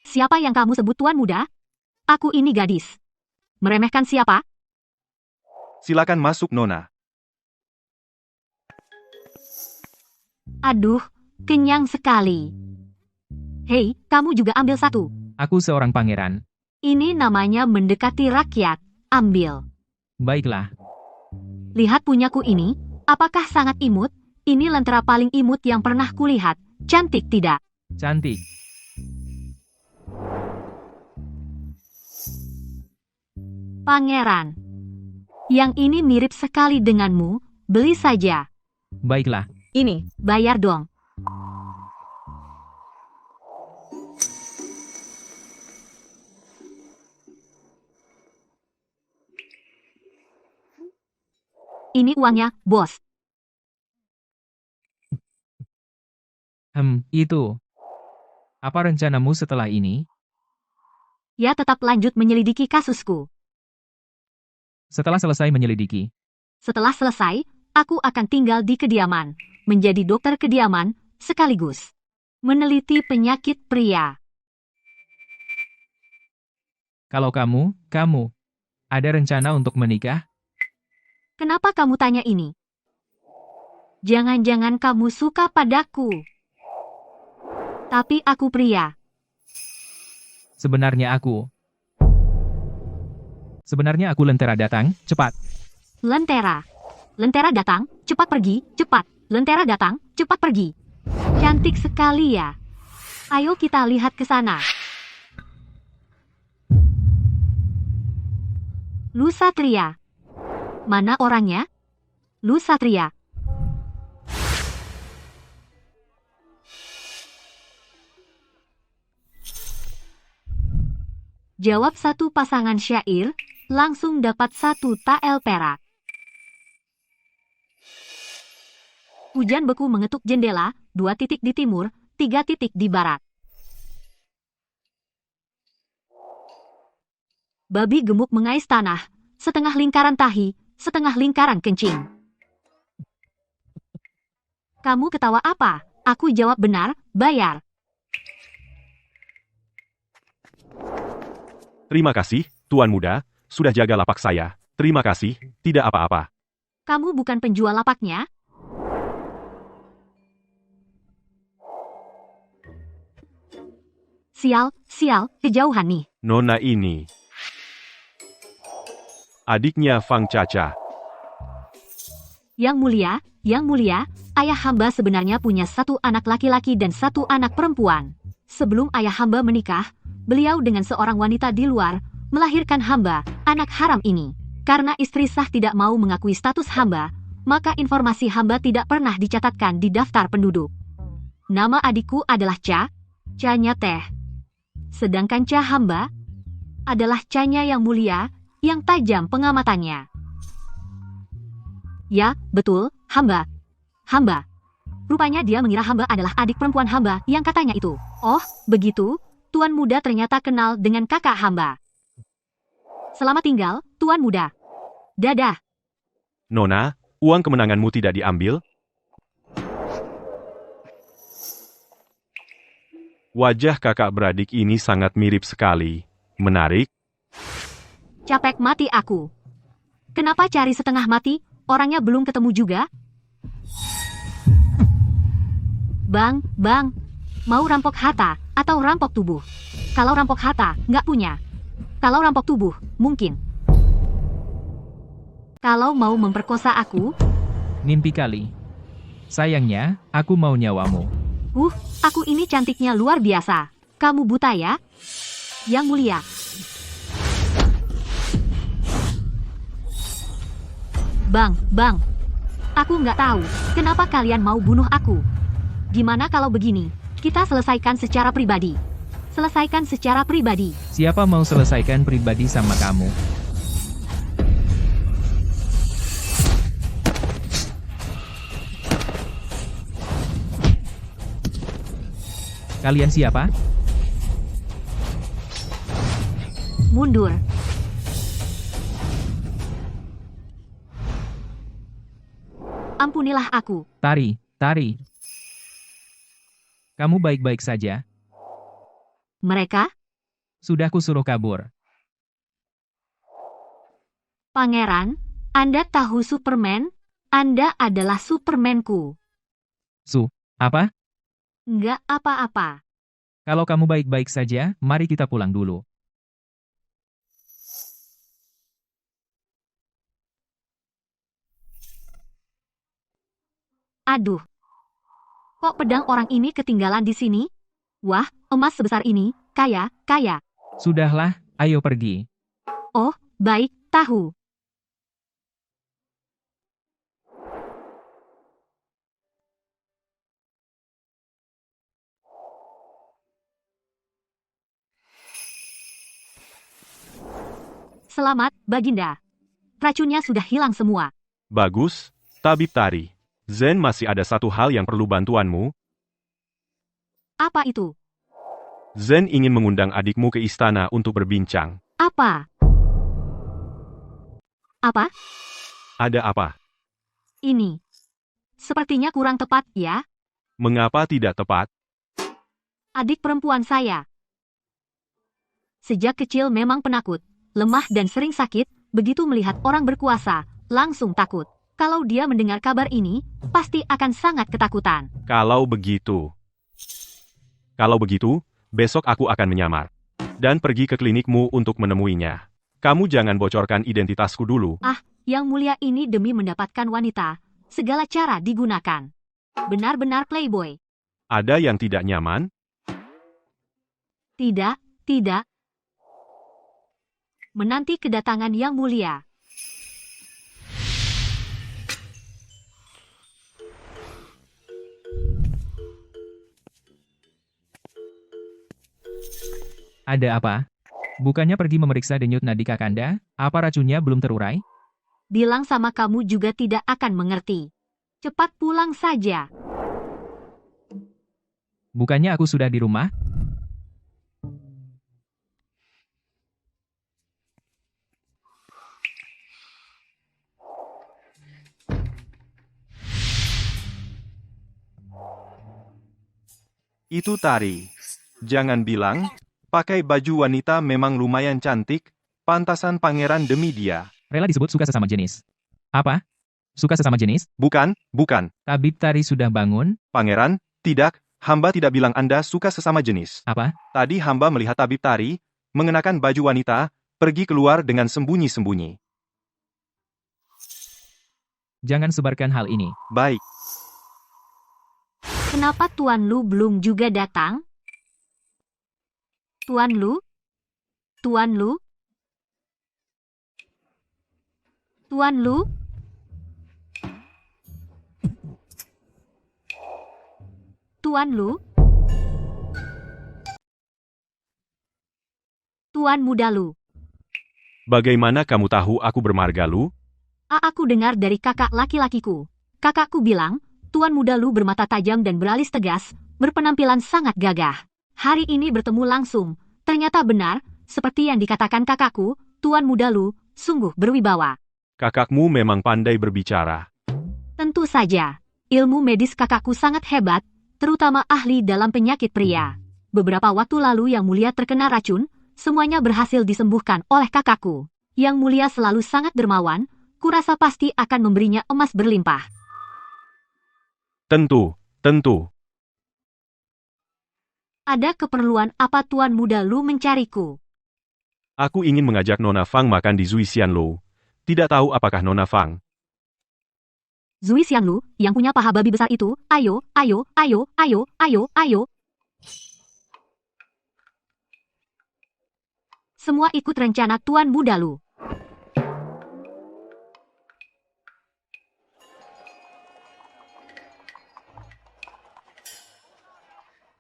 Siapa yang kamu sebut tuan muda? Aku ini gadis. Meremehkan siapa? Silakan masuk, Nona. Aduh, kenyang sekali. Hei, kamu juga ambil satu. Aku seorang pangeran. Ini namanya mendekati rakyat. Ambil. Baiklah. Lihat punyaku ini, apakah sangat imut? Ini lentera paling imut yang pernah kulihat. Cantik tidak? Cantik. Pangeran. Yang ini mirip sekali denganmu, beli saja. Baiklah. Ini, Bayar dong. Ini uangnya, bos. Itu. Apa rencanamu setelah ini? Ya tetap lanjut menyelidiki kasusku. Setelah selesai menyelidiki, Setelah selesai, aku akan tinggal di kediaman. Menjadi dokter kediaman, sekaligus meneliti penyakit pria. kalau kamu, ada rencana untuk menikah? Kenapa kamu tanya ini? Jangan-jangan kamu suka padaku. Tapi aku pria. Sebenarnya aku Lentera datang, cepat. Lentera. Lentera datang, cepat pergi, cepat. Lentera datang, cepat pergi. Cantik sekali ya. Ayo kita lihat ke sana. Lusatria. Mana orangnya? Lusatria. Jawab satu pasangan syair, langsung dapat 1 tael perak. Hujan beku mengetuk jendela, 2 titik di timur, 3 titik di barat. Babi gemuk mengais tanah, setengah lingkaran tahi, setengah lingkaran kencing. Kamu ketawa apa? Aku jawab benar, bayar. Terima kasih, Tuan Muda, sudah jaga lapak saya. Terima kasih, tidak apa-apa. Kamu bukan penjual lapaknya? Sial, kejauhan nih. Nona ini. Adiknya Fang Caca. Yang mulia, ayah hamba sebenarnya punya 1 anak laki-laki dan 1 anak perempuan. Sebelum ayah hamba menikah, beliau dengan seorang wanita di luar, melahirkan hamba, anak haram ini. Karena istri sah tidak mau mengakui status hamba, maka informasi hamba tidak pernah dicatatkan di daftar penduduk. Nama adikku adalah Ca-nya teh. Sedangkan Ca hamba adalah Ca-nya yang mulia, yang tajam pengamatannya. Ya, betul, hamba. Rupanya dia mengira hamba adalah adik perempuan hamba yang katanya itu. Oh, begitu? Tuan Muda ternyata kenal dengan kakak hamba. Selamat tinggal, Tuan Muda. Dadah. Nona, uang kemenanganmu tidak diambil? Wajah kakak beradik ini sangat mirip sekali. Menarik. Capek mati aku. Kenapa cari setengah mati? Orangnya belum ketemu juga. Bang, mau rampok harta atau rampok tubuh? Kalau rampok harta, nggak punya. Kalau rampok tubuh, mungkin. Kalau mau memperkosa aku, Mimpi kali. Sayangnya, aku mau nyawamu. aku ini cantiknya luar biasa. Kamu buta ya? Yang mulia. Bang, aku nggak tahu kenapa kalian mau bunuh aku. Gimana kalau begini, kita selesaikan secara pribadi. Siapa mau selesaikan pribadi sama kamu? Kalian siapa? Mundur. Ampunilah aku. Tari. Kamu baik-baik saja? Mereka? Sudah kusuruh kabur. Pangeran, Anda tahu Superman? Anda adalah Supermanku. Apa? Nggak apa-apa. Kalau kamu baik-baik saja, mari kita pulang dulu. Aduh. Kok pedang orang ini ketinggalan di sini? Wah, emas sebesar ini, kaya. Sudahlah, ayo pergi. Oh, baik, tahu. Selamat, Baginda. Racunnya sudah hilang semua. Bagus, Tabib Tari. Zen, masih ada satu hal yang perlu bantuanmu. Apa itu? Zen ingin mengundang adikmu ke istana untuk berbincang. Apa? Ada apa? Ini. Sepertinya kurang tepat, ya? Mengapa tidak tepat? Adik perempuan saya. Sejak kecil memang penakut, lemah dan sering sakit, begitu melihat orang berkuasa, langsung takut. Kalau dia mendengar kabar ini, pasti akan sangat ketakutan. Kalau begitu, besok aku akan menyamar. Dan pergi ke klinikmu untuk menemuinya. Kamu jangan bocorkan identitasku dulu. Yang Mulia ini demi mendapatkan wanita, segala cara digunakan. Benar-benar playboy. Ada yang tidak nyaman? Tidak, tidak. Menanti kedatangan Yang Mulia. Ada apa? Bukannya pergi memeriksa denyut nadi Kakanda? Apa racunnya belum terurai? Bilang sama kamu juga tidak akan mengerti. Cepat pulang saja. Bukannya aku sudah di rumah? Itu Tari. Jangan bilang, pakai baju wanita memang lumayan cantik, pantasan pangeran demi dia. Rela disebut suka sesama jenis. Apa? Suka sesama jenis? Bukan, bukan. Tabib Tari sudah bangun? Pangeran, tidak, hamba tidak bilang Anda suka sesama jenis. Apa? Tadi hamba melihat Tabib Tari, mengenakan baju wanita, pergi keluar dengan sembunyi-sembunyi. Jangan sebarkan hal ini. Baik. Kenapa Tuan Lu belum juga datang? Tuan Lu? Tuan Lu? Tuan Lu? Tuan Lu? Tuan Muda Lu. Bagaimana kamu tahu aku bermarga Lu? Aku dengar dari kakak laki-lakiku. Kakakku bilang, Tuan Muda Lu bermata tajam dan beralis tegas, berpenampilan sangat gagah. Hari ini bertemu langsung, ternyata benar, seperti yang dikatakan kakakku, Tuan Muda Lu, sungguh berwibawa. Kakakmu memang pandai berbicara. Tentu saja, ilmu medis kakakku sangat hebat, terutama ahli dalam penyakit pria. Beberapa waktu lalu Yang Mulia terkena racun, semuanya berhasil disembuhkan oleh kakakku. Yang Mulia selalu sangat dermawan, kurasa pasti akan memberinya emas berlimpah. Tentu, tentu. Ada keperluan apa Tuan Muda Lu mencariku? Aku ingin mengajak Nona Fang makan di Zui Xianlu. Tidak tahu apakah Nona Fang. Zui Xianglu, yang punya paha babi besar itu, ayo, ayo, ayo, ayo, ayo, ayo. Semua ikut rencana Tuan Muda Lu.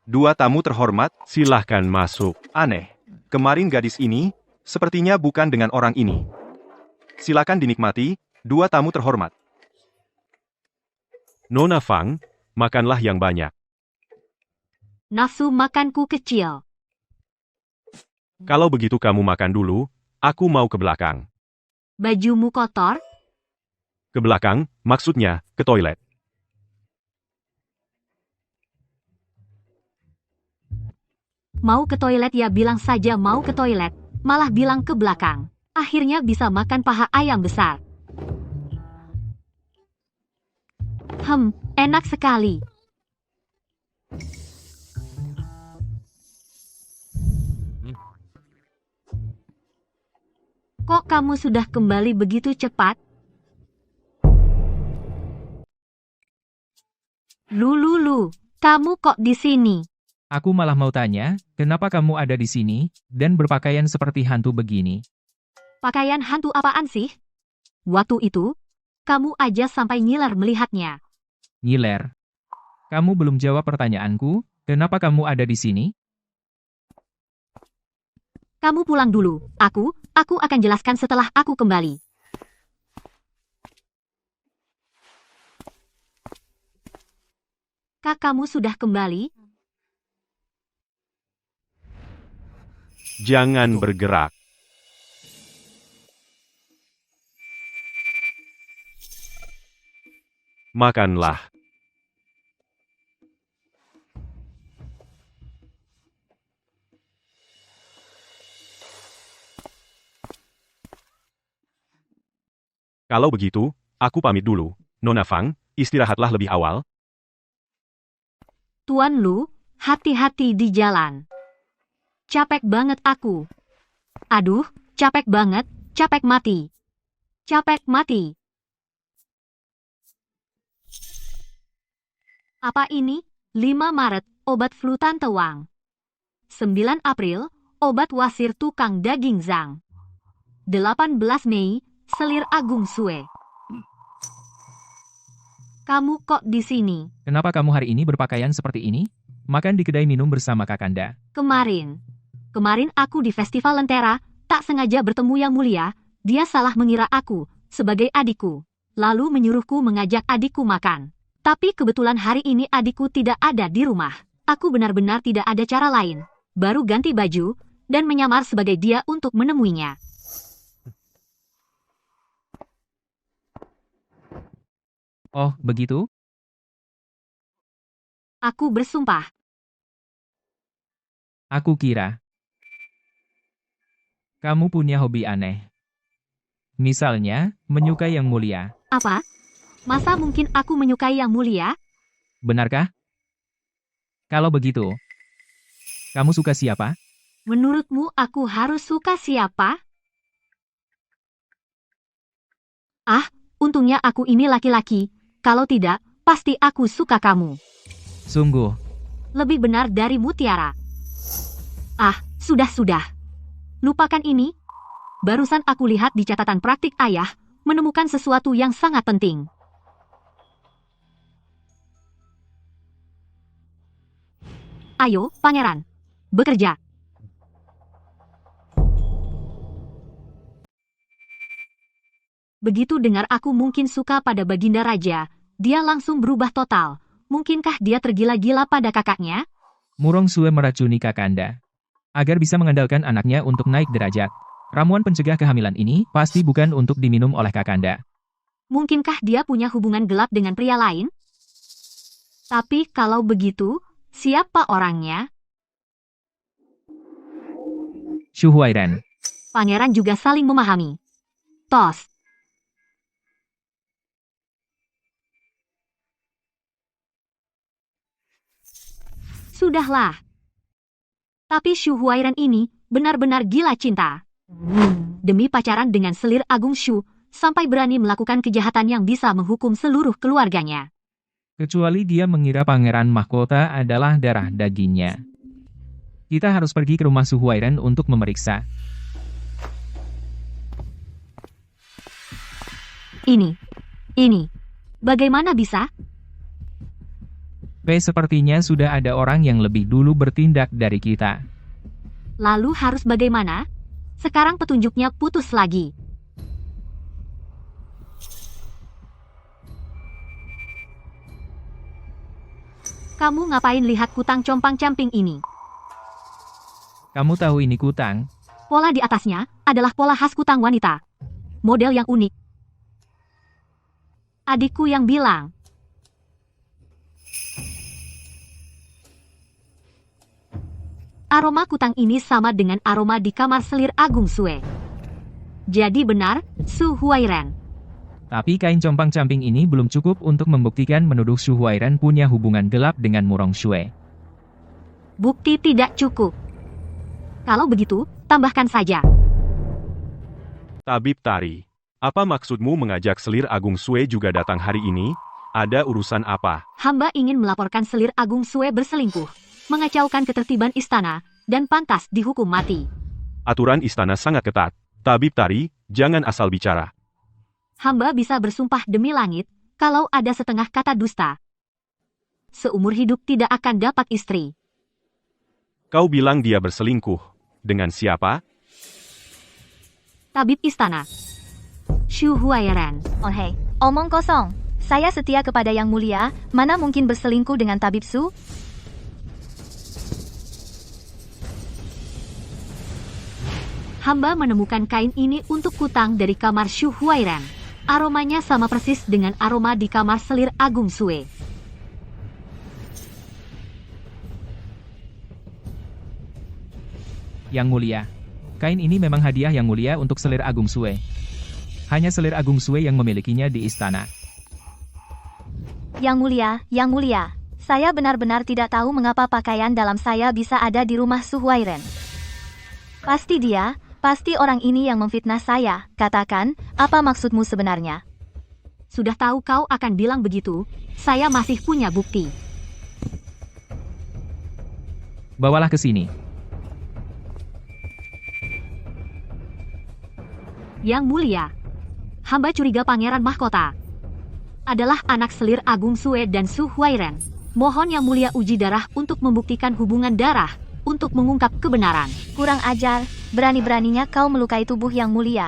Dua tamu terhormat, silahkan masuk. Aneh. Kemarin gadis ini, sepertinya bukan dengan orang ini. Silakan dinikmati, dua tamu terhormat. Nona Fang, makanlah yang banyak. Nafsu makanku kecil. Kalau begitu kamu makan dulu, aku mau ke belakang. Bajumu kotor? Ke belakang, maksudnya, ke toilet. Mau ke toilet ya bilang saja mau ke toilet, malah bilang ke belakang. Akhirnya bisa makan paha ayam besar. Enak sekali. Kok kamu sudah kembali begitu cepat? Lu, kamu kok di sini? Aku malah mau tanya, kenapa kamu ada di sini, dan berpakaian seperti hantu begini? Pakaian hantu apaan sih? Waktu itu, kamu aja sampai ngiler melihatnya. Ngiler. Kamu belum jawab pertanyaanku, kenapa kamu ada di sini? Kamu pulang dulu, aku akan jelaskan setelah aku kembali. Kak, kamu sudah kembali? Jangan bergerak. Makanlah. Kalau begitu, aku pamit dulu. Nona Fang, istirahatlah lebih awal. Tuan Lu, hati-hati di jalan. Capek banget aku. Aduh, capek banget, capek mati. Capek mati. Apa ini? 5 Maret, obat flu Tante Wang. 9 April, obat wasir tukang daging Zhang. 18 Mei, selir Agung Sue. Kamu kok di sini? Kenapa kamu hari ini berpakaian seperti ini? Makan di kedai minum bersama Kakanda. Kemarin aku di festival Lentera, tak sengaja bertemu Yang Mulia, dia salah mengira aku sebagai adikku. Lalu menyuruhku mengajak adikku makan. Tapi kebetulan hari ini adikku tidak ada di rumah. Aku benar-benar tidak ada cara lain. Baru ganti baju, dan menyamar sebagai dia untuk menemuinya. Oh, begitu? Aku bersumpah. Aku kira kamu punya hobi aneh. Misalnya, menyukai Yang Mulia. Apa? Masa mungkin aku menyukai Yang Mulia? Benarkah? Kalau begitu, kamu suka siapa? Menurutmu aku harus suka siapa? Ah, untungnya aku ini laki-laki. Kalau tidak, pasti aku suka kamu. Sungguh, Lebih benar dari mutiara. Ah, sudah. Lupakan ini. Barusan aku lihat di catatan praktik ayah, menemukan sesuatu yang sangat penting. Ayo, pangeran. Bekerja. Begitu dengar aku mungkin suka pada Baginda Raja, dia langsung berubah total. Mungkinkah dia tergila-gila pada kakaknya? Murong Sue meracuni Kakanda agar bisa mengandalkan anaknya untuk naik derajat. Ramuan pencegah kehamilan ini pasti bukan untuk diminum oleh Kakanda. Mungkinkah dia punya hubungan gelap dengan pria lain? Tapi kalau begitu, siapa orangnya? Shu Huairan. Pangeran juga saling memahami. Tos. Sudahlah. Tapi Shu Huairan ini benar-benar gila cinta. Demi pacaran dengan selir Agung Shu, sampai berani melakukan kejahatan yang bisa menghukum seluruh keluarganya. Kecuali dia mengira pangeran mahkota adalah darah dagingnya. Kita harus pergi ke rumah Su Huairan untuk memeriksa. Ini. Bagaimana bisa? Sepertinya sudah ada orang yang lebih dulu bertindak dari kita. Lalu harus bagaimana? Sekarang petunjuknya putus lagi. Kamu ngapain lihat kutang compang-camping ini? Kamu tahu ini kutang? Pola di atasnya adalah pola khas kutang wanita. Model yang unik. Adikku yang bilang. Aroma kutang ini sama dengan aroma di kamar selir Agung Sue. Jadi benar, Su Huairan. Tapi kain compang-camping ini belum cukup untuk membuktikan menuduh Su Huairan punya hubungan gelap dengan Murong Sue. Bukti tidak cukup. Kalau begitu, tambahkan saja. Tabib Tari, apa maksudmu mengajak selir Agung Sue juga datang hari ini? Ada urusan apa? Hamba ingin melaporkan selir Agung Sue berselingkuh, mengacaukan ketertiban istana, dan pantas dihukum mati. Aturan istana sangat ketat. Tabib Tari, jangan asal bicara. Hamba bisa bersumpah demi langit, kalau ada setengah kata dusta. Seumur hidup tidak akan dapat istri. Kau bilang dia berselingkuh. Dengan siapa? Tabib istana. Shu Huairan. Oh hei, omong kosong. Saya setia kepada Yang Mulia, mana mungkin berselingkuh dengan Tabib Su? Hamba menemukan kain ini untuk kutang dari kamar Shu Huairan. Aromanya sama persis dengan aroma di kamar selir Agung Sue. Yang Mulia, kain ini memang hadiah Yang Mulia untuk selir Agung Sue. Hanya selir Agung Sue yang memilikinya di istana. Yang Mulia, saya benar-benar tidak tahu mengapa pakaian dalam saya bisa ada di rumah Su Huairan. Pasti orang ini yang memfitnah saya. Katakan, apa maksudmu sebenarnya? Sudah tahu kau akan bilang begitu, saya masih punya bukti. Bawalah ke sini. Yang Mulia, hamba curiga Pangeran Mahkota adalah anak selir Agung Sue dan Su Huairen. Mohon Yang Mulia uji darah untuk membuktikan hubungan darah, untuk mengungkap kebenaran. Kurang ajar, berani-beraninya kau melukai tubuh Yang Mulia.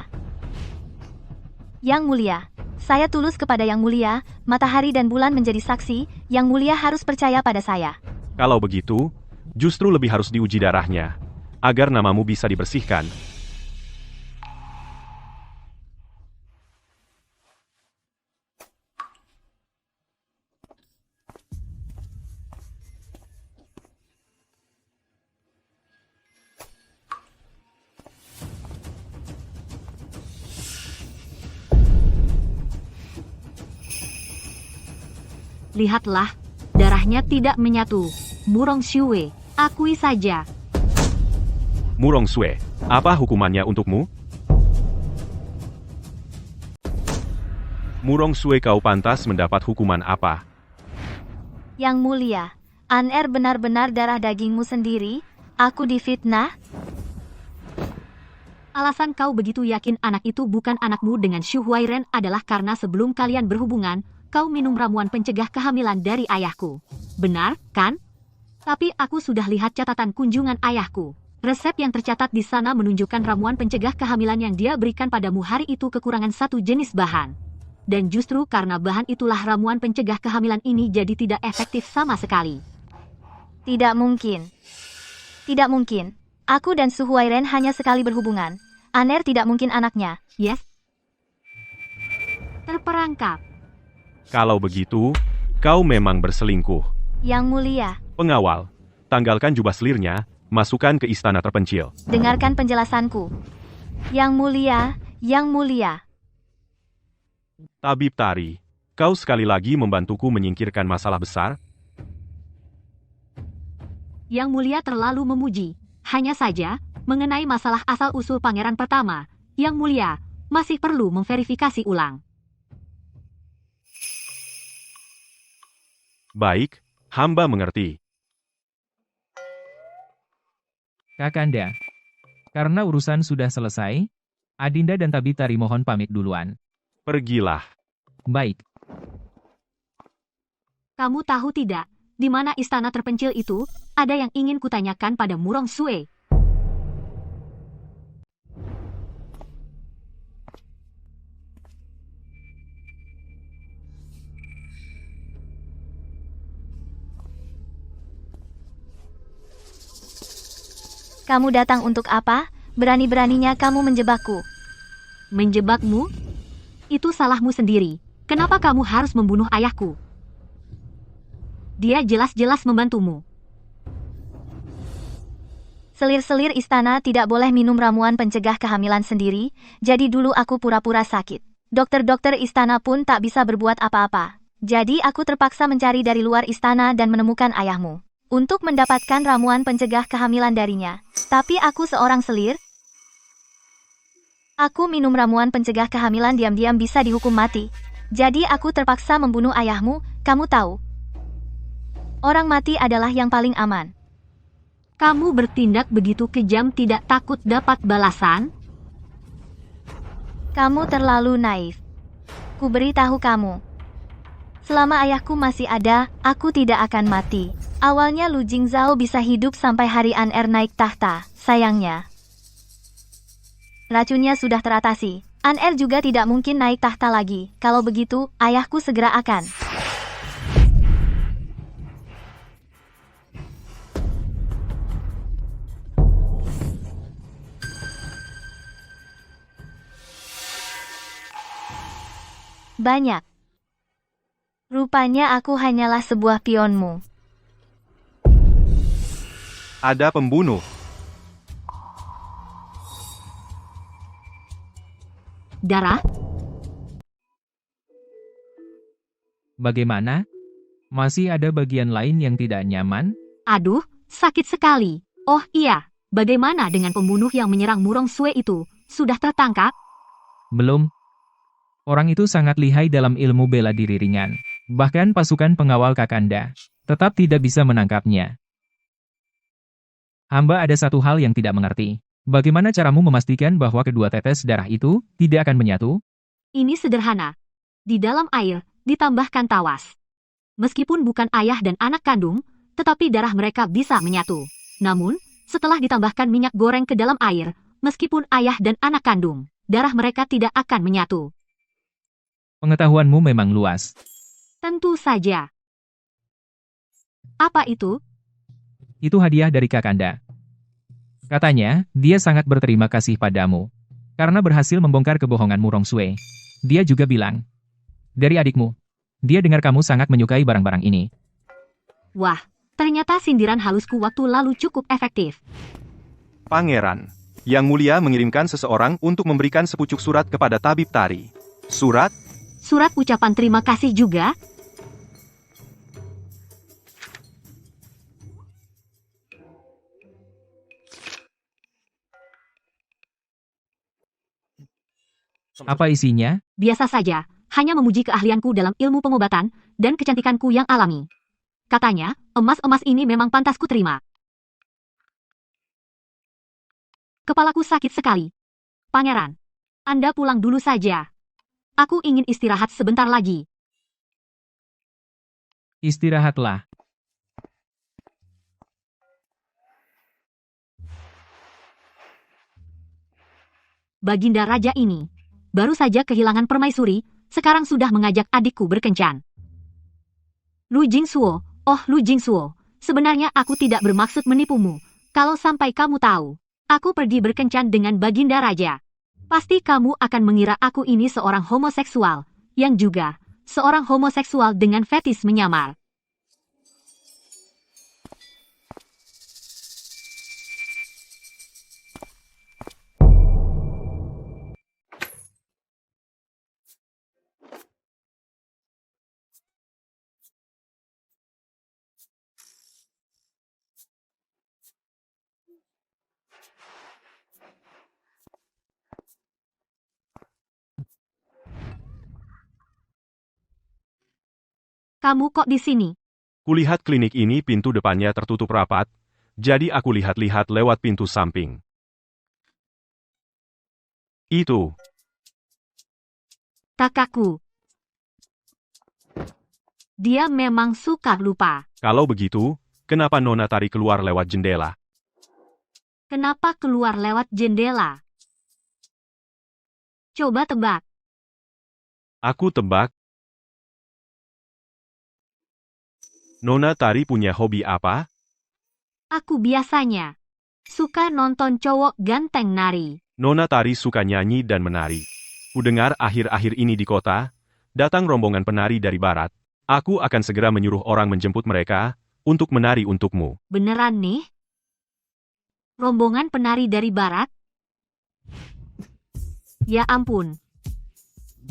Yang Mulia, saya tulus kepada Yang Mulia, matahari dan bulan menjadi saksi, Yang Mulia harus percaya pada saya. Kalau begitu, justru lebih harus diuji darahnya, agar namamu bisa dibersihkan. Lihatlah, darahnya tidak menyatu. Murong Xue, akui saja. Murong Sue, apa hukumannya untukmu? Murong Sue, kau pantas mendapat hukuman apa? Yang Mulia, An-Er benar-benar darah dagingmu sendiri, aku difitnah. Alasan kau begitu yakin anak itu bukan anakmu dengan Shu Huairen adalah karena sebelum kalian berhubungan, kau minum ramuan pencegah kehamilan dari ayahku. Benar, kan? Tapi aku sudah lihat catatan kunjungan ayahku. Resep yang tercatat di sana menunjukkan ramuan pencegah kehamilan yang dia berikan padamu hari itu kekurangan satu jenis bahan. Dan justru karena bahan itulah ramuan pencegah kehamilan ini jadi tidak efektif sama sekali. Tidak mungkin. Tidak mungkin. Aku dan Su Huairen hanya sekali berhubungan. An-Er tidak mungkin anaknya. Yes? Terperangkap. Kalau begitu, kau memang berselingkuh. Yang Mulia, Pengawal, tanggalkan jubah selirnya, masukkan ke istana terpencil. dengarkan penjelasanku. Yang Mulia, Yang Mulia. Tabib Tari, kau sekali lagi membantuku menyingkirkan masalah besar? Yang Mulia terlalu memuji. Hanya saja, mengenai masalah asal-usul pangeran pertama, Yang Mulia masih perlu memverifikasi ulang. Baik, hamba mengerti. Kakanda, karena urusan sudah selesai, Adinda dan Tabib Tari mohon pamit duluan. Pergilah. Baik. Kamu tahu tidak, di mana istana terpencil itu, ada yang ingin kutanyakan pada Murong Sue. Kamu datang untuk apa? Berani-beraninya kamu menjebakku. Menjebakmu? Itu salahmu sendiri. Kenapa kamu harus membunuh ayahku? Dia jelas-jelas membantumu. Selir-selir istana tidak boleh minum ramuan pencegah kehamilan sendiri, jadi dulu aku pura-pura sakit. Dokter-dokter istana pun tak bisa berbuat apa-apa. Jadi aku terpaksa mencari dari luar istana dan menemukan ayahmu. Untuk mendapatkan ramuan pencegah kehamilan darinya. Tapi aku seorang selir. Aku minum ramuan pencegah kehamilan diam-diam bisa dihukum mati. Jadi aku terpaksa membunuh ayahmu, kamu tahu. Orang mati adalah yang paling aman. Kamu bertindak begitu kejam tidak takut dapat balasan? Kamu terlalu naif. Ku beritahu kamu. Selama ayahku masih ada, aku tidak akan mati. Awalnya Lu Jingzhao bisa hidup sampai hari An-Er naik tahta, sayangnya. Racunnya sudah teratasi. An-Er juga tidak mungkin naik tahta lagi. Kalau begitu, ayahku segera akan. Banyak. Rupanya aku hanyalah sebuah pionmu. Ada pembunuh. Darah? Bagaimana? Masih ada bagian lain yang tidak nyaman? Aduh, sakit sekali. Oh iya, Bagaimana dengan pembunuh yang menyerang Murong Sue itu? Sudah tertangkap? Belum. Orang itu sangat lihai dalam ilmu bela diri ringan. Bahkan pasukan pengawal Kakanda tetap tidak bisa menangkapnya. Hamba ada satu hal yang tidak mengerti. Bagaimana caramu memastikan bahwa kedua tetes darah itu tidak akan menyatu? Ini sederhana. Di dalam air, ditambahkan tawas. Meskipun bukan ayah dan anak kandung, tetapi darah mereka bisa menyatu. Namun, setelah ditambahkan minyak goreng ke dalam air, meskipun ayah dan anak kandung, darah mereka tidak akan menyatu. Pengetahuanmu memang luas. Tentu saja. Apa itu? Itu hadiah dari Kakanda. Katanya, dia sangat berterima kasih padamu. Karena berhasil membongkar kebohongan Murong Sue. Dia juga bilang, dari adikmu. Dia dengar kamu sangat menyukai barang-barang ini. Wah, ternyata sindiran halusku waktu lalu cukup efektif. Pangeran, Yang Mulia mengirimkan seseorang untuk memberikan sepucuk surat kepada Tabib Tari. Surat? Surat ucapan terima kasih juga? Apa isinya? Biasa saja, hanya memuji keahlianku dalam ilmu pengobatan dan kecantikanku yang alami. Katanya, emas-emas ini memang pantas kuterima. Kepalaku sakit sekali. Pangeran, Anda pulang dulu saja. Aku ingin istirahat sebentar lagi. Istirahatlah. Baginda Raja ini baru saja kehilangan permaisuri, sekarang sudah mengajak adikku berkencan. Lu Jingsuo, oh Lu Jingsuo, sebenarnya aku tidak bermaksud menipumu. Kalau sampai kamu tahu, aku pergi berkencan dengan Baginda Raja. Pasti kamu akan mengira aku ini seorang homoseksual, yang juga seorang homoseksual dengan fetis menyamar. Kamu kok di sini? Kulihat klinik ini pintu depannya tertutup rapat, jadi aku lihat-lihat lewat pintu samping. Itu. Kakakku. Dia memang suka lupa. Kalau begitu, kenapa Nona Tari keluar lewat jendela? Kenapa keluar lewat jendela? Coba tebak. Aku tebak. Nona Tari punya hobi apa? Aku biasanya suka nonton cowok ganteng nari. Nona Tari suka nyanyi dan menari. Kudengar akhir-akhir ini di kota, datang rombongan penari dari barat. Aku akan segera menyuruh orang menjemput mereka, untuk menari untukmu. Beneran nih? Rombongan penari dari barat? Ya ampun.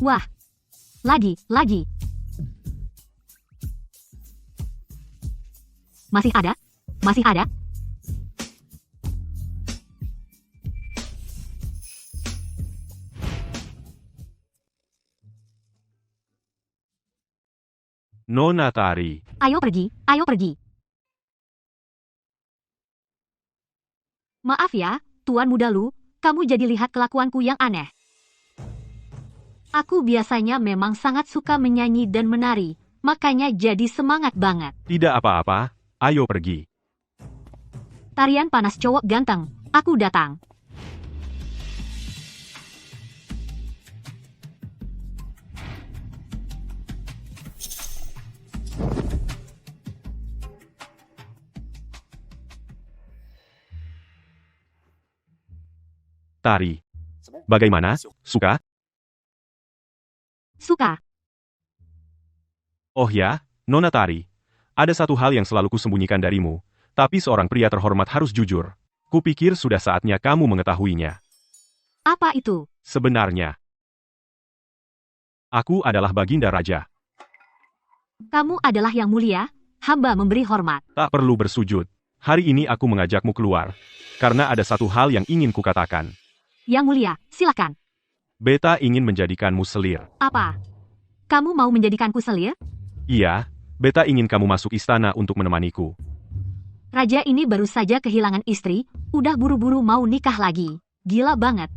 Wah. Lagi. Masih ada? Nona Tari. Ayo pergi. Maaf ya, Tuan Muda Lu, kamu jadi lihat kelakuanku yang aneh. Aku biasanya memang sangat suka menyanyi dan menari, makanya jadi semangat banget. Tidak apa-apa, ayo pergi. Tarian panas cowok ganteng, aku datang. Tari. Bagaimana? Suka? Suka. Oh ya, Nona Tari. Ada satu hal yang selalu kusembunyikan darimu, tapi seorang pria terhormat harus jujur. Kupikir sudah saatnya kamu mengetahuinya. Apa itu? Sebenarnya, aku adalah Baginda Raja. Kamu adalah yang mulia, hamba memberi hormat. Tak perlu bersujud. Hari ini aku mengajakmu keluar. karena ada satu hal yang ingin kukatakan. Yang Mulia, silakan. Beta ingin menjadikanmu selir. Apa? Kamu mau menjadikanku selir? Iya, beta ingin kamu masuk istana untuk menemaniku. Raja ini baru saja kehilangan istri, udah buru-buru mau nikah lagi. Gila banget.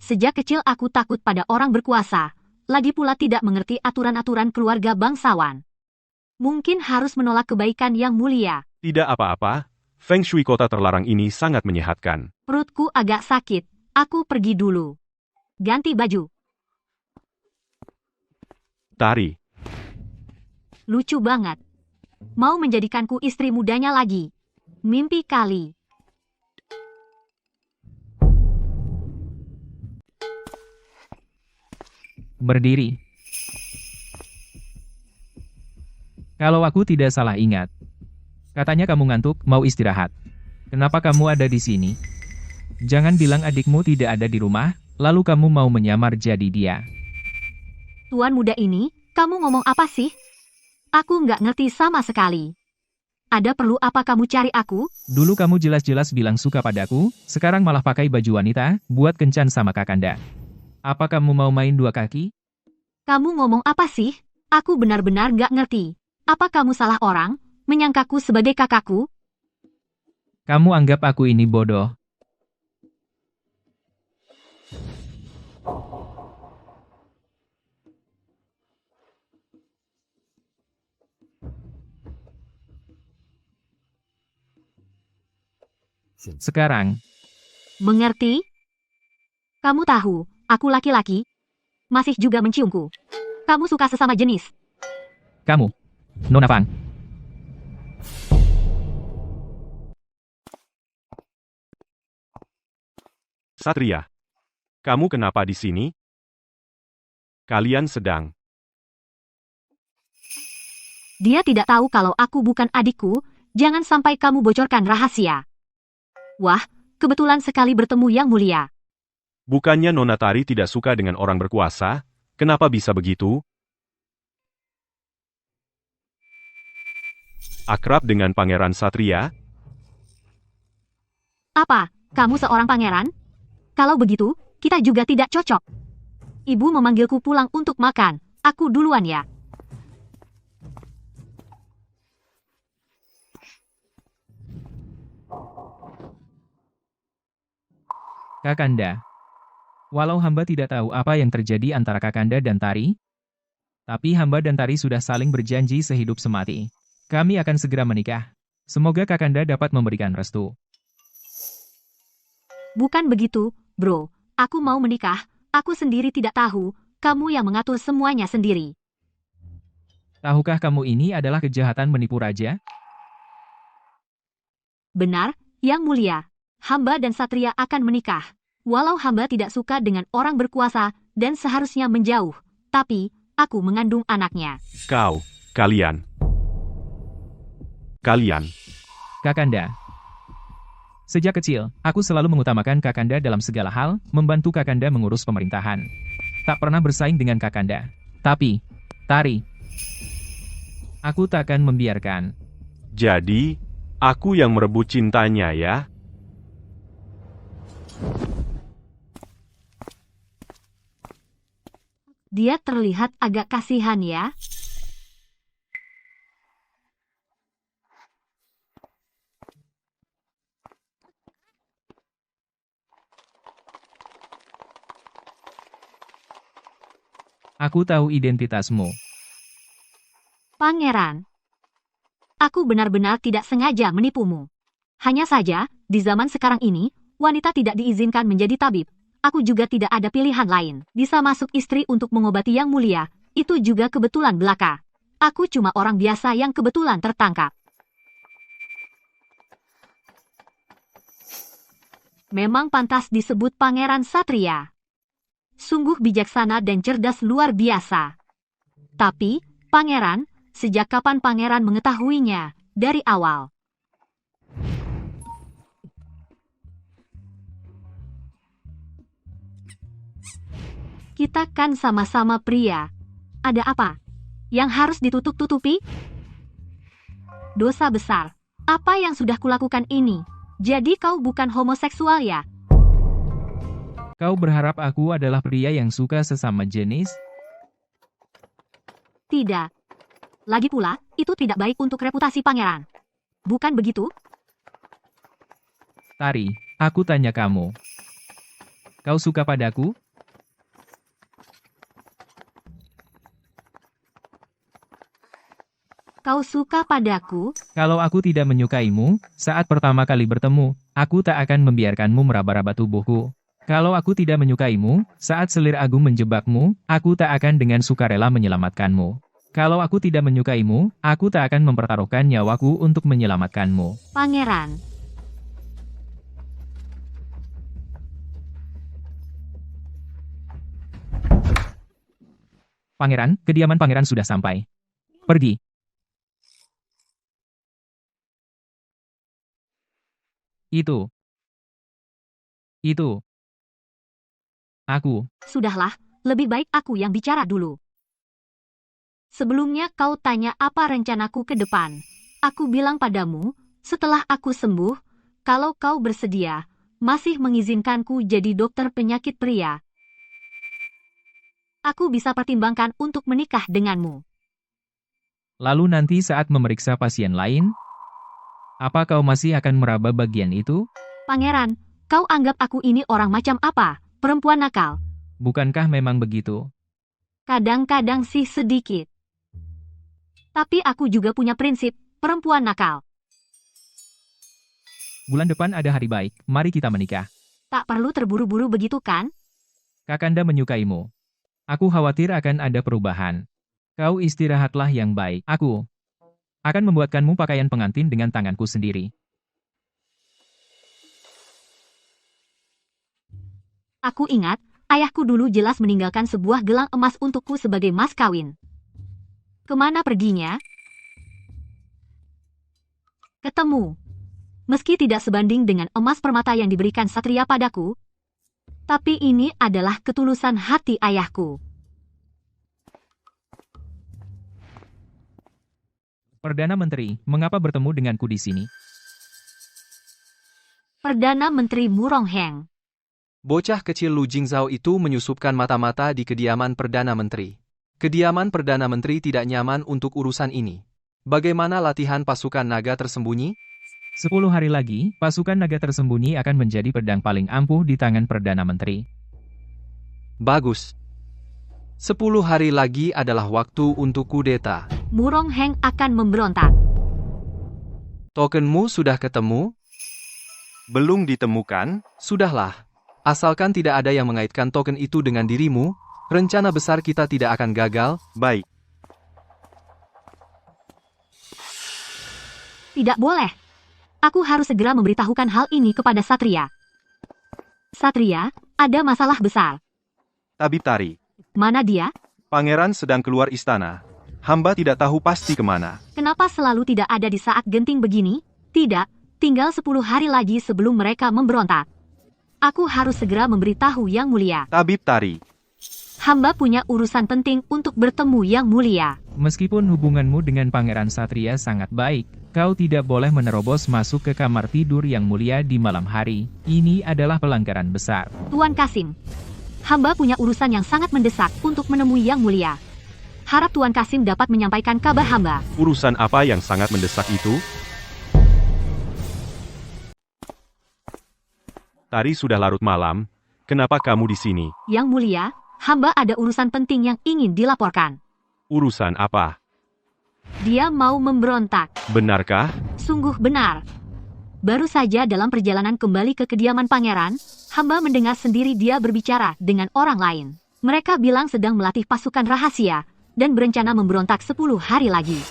Sejak kecil aku takut pada orang berkuasa. Lagi pula tidak mengerti aturan-aturan keluarga bangsawan. Mungkin harus menolak kebaikan Yang Mulia. Tidak apa-apa, Feng Shui kota terlarang ini sangat menyehatkan. Perutku agak sakit. Aku pergi dulu. Ganti baju. Tari, Lucu banget. Mau menjadikanku istri mudanya lagi. Mimpi kali. Berdiri. Kalau aku tidak salah ingat, katanya kamu ngantuk, mau istirahat. Kenapa kamu ada di sini? Jangan bilang adikmu tidak ada di rumah, lalu kamu mau menyamar jadi dia. Tuan muda ini, kamu ngomong apa sih? Aku nggak ngerti sama sekali. Ada perlu apa kamu cari aku? Dulu kamu jelas-jelas bilang suka padaku, sekarang malah pakai baju wanita, buat kencan sama Kakanda. Apa kamu mau main dua kaki? Kamu ngomong apa sih? Aku benar-benar nggak ngerti. Apa kamu salah orang, menyangkaku sebagai kakakku? Kamu anggap aku ini bodoh. Sekarang, Mengerti? Kamu tahu, aku laki-laki, masih juga menciumku. Kamu suka sesama jenis. kamu, Nona Fang. Satria. Kamu kenapa di sini? Kalian sedang. Dia tidak tahu kalau aku bukan adikku, jangan sampai kamu bocorkan rahasia. Wah, kebetulan sekali bertemu Yang Mulia. Bukannya Nona Tari tidak suka dengan orang berkuasa? Kenapa bisa begitu? Akrab dengan Pangeran Satria? Apa, kamu seorang pangeran? Kalau begitu, kita juga tidak cocok. Ibu memanggilku pulang untuk makan. Aku duluan ya. Kakanda. Walau hamba tidak tahu apa yang terjadi antara Kakanda dan Tari, tapi hamba dan Tari sudah saling berjanji sehidup semati. Kami akan segera menikah. Semoga Kakanda dapat memberikan restu. Bukan begitu, bro. Aku mau menikah. Aku sendiri tidak tahu. Kamu yang mengatur semuanya sendiri. Tahukah kamu ini adalah kejahatan menipu raja? Benar, Yang Mulia. Hamba dan Satria akan menikah. Walau hamba tidak suka dengan orang berkuasa dan seharusnya menjauh, tapi aku mengandung anaknya. Kalian. Kakanda. Sejak kecil, aku selalu mengutamakan Kakanda dalam segala hal, membantu Kakanda mengurus pemerintahan. Tak pernah bersaing dengan Kakanda. Tapi, Tari, aku takkan membiarkan. Jadi, aku yang merebut cintanya ya? Dia terlihat agak kasihan ya. Aku tahu identitasmu. Pangeran. Aku benar-benar tidak sengaja menipumu. Hanya saja, di zaman sekarang ini, wanita tidak diizinkan menjadi tabib. Aku juga tidak ada pilihan lain. Bisa masuk istri untuk mengobati Yang Mulia, itu juga kebetulan belaka. Aku cuma orang biasa yang kebetulan tertangkap. Memang pantas disebut Pangeran Satria. Sungguh bijaksana dan cerdas luar biasa. Tapi, Pangeran, sejak kapan Pangeran mengetahuinya? Dari awal. Kita kan sama-sama pria. Ada apa? Yang harus ditutup-tutupi? Dosa besar. Apa yang sudah kulakukan ini? Jadi kau bukan homoseksual ya? Kau berharap aku adalah pria yang suka sesama jenis? Tidak. Lagi pula, itu tidak baik untuk reputasi pangeran. Bukan begitu? Tari, aku tanya kamu. Kau suka padaku? Kau suka padaku? Kalau aku tidak menyukaimu, saat pertama kali bertemu, aku tak akan membiarkanmu meraba-raba tubuhku. Kalau aku tidak menyukaimu, saat selir agung menjebakmu, aku tak akan dengan sukarela menyelamatkanmu. Kalau aku tidak menyukaimu, aku tak akan mempertaruhkan nyawaku untuk menyelamatkanmu. Pangeran. Pangeran, kediaman pangeran sudah sampai. Pergi. Itu. Aku. Sudahlah, lebih baik aku yang bicara dulu. Sebelumnya kau tanya apa rencanaku ke depan. Aku bilang padamu, setelah aku sembuh, kalau kau bersedia, masih mengizinkanku jadi dokter penyakit pria. Aku bisa pertimbangkan untuk menikah denganmu. Lalu nanti saat memeriksa pasien lain, apa kau masih akan meraba bagian itu? Pangeran, kau anggap aku ini orang macam apa? Perempuan nakal? Bukankah memang begitu? Kadang-kadang sih sedikit. Tapi aku juga punya prinsip, perempuan nakal. Bulan depan ada hari baik, mari kita menikah. Tak perlu terburu-buru begitu kan? Kakanda menyukaimu. Aku khawatir akan ada perubahan. Kau istirahatlah yang baik. Aku akan membuatkanmu pakaian pengantin dengan tanganku sendiri. Aku ingat, ayahku dulu jelas meninggalkan sebuah gelang emas untukku sebagai mas kawin. Kemana perginya? Ketemu. Meski tidak sebanding dengan emas permata yang diberikan Satria padaku, tapi ini adalah ketulusan hati ayahku. Perdana Menteri, mengapa bertemu denganku di sini? Perdana Menteri Murong Heng. Bocah kecil Lu Jingzhao itu menyusupkan mata-mata di kediaman Perdana Menteri. Kediaman Perdana Menteri tidak nyaman untuk urusan ini. Bagaimana latihan pasukan naga tersembunyi? 10 hari lagi, pasukan naga tersembunyi akan menjadi pedang paling ampuh di tangan Perdana Menteri. Bagus. 10 hari lagi adalah waktu untuk kudeta. Murong Heng akan memberontak. Tokenmu sudah ketemu? Belum ditemukan? Sudahlah. Asalkan tidak ada yang mengaitkan token itu dengan dirimu, rencana besar kita tidak akan gagal. Baik. Tidak boleh. Aku harus segera memberitahukan hal ini kepada Satria. Satria, ada masalah besar. Tabib Tari. Mana dia? Pangeran sedang keluar istana. Hamba tidak tahu pasti kemana. Kenapa selalu tidak ada di saat genting begini? Tidak, tinggal 10 hari lagi sebelum mereka memberontak. Aku harus segera memberitahu Yang Mulia. Tabib Tari. Hamba punya urusan penting untuk bertemu Yang Mulia. Meskipun hubunganmu dengan Pangeran Satria sangat baik, kau tidak boleh menerobos masuk ke kamar tidur Yang Mulia di malam hari. Ini adalah pelanggaran besar. Tuan Kasim, hamba punya urusan yang sangat mendesak untuk menemui Yang Mulia. Harap Tuan Kasim dapat menyampaikan kabar hamba. Urusan apa yang sangat mendesak itu? Tari sudah larut malam. Kenapa kamu di sini? Yang Mulia, hamba ada urusan penting yang ingin dilaporkan. Urusan apa? Dia mau memberontak. Benarkah? Sungguh benar. Baru saja dalam perjalanan kembali ke kediaman pangeran, hamba mendengar sendiri dia berbicara dengan orang lain. Mereka bilang sedang melatih pasukan rahasia dan berencana memberontak 10 hari lagi.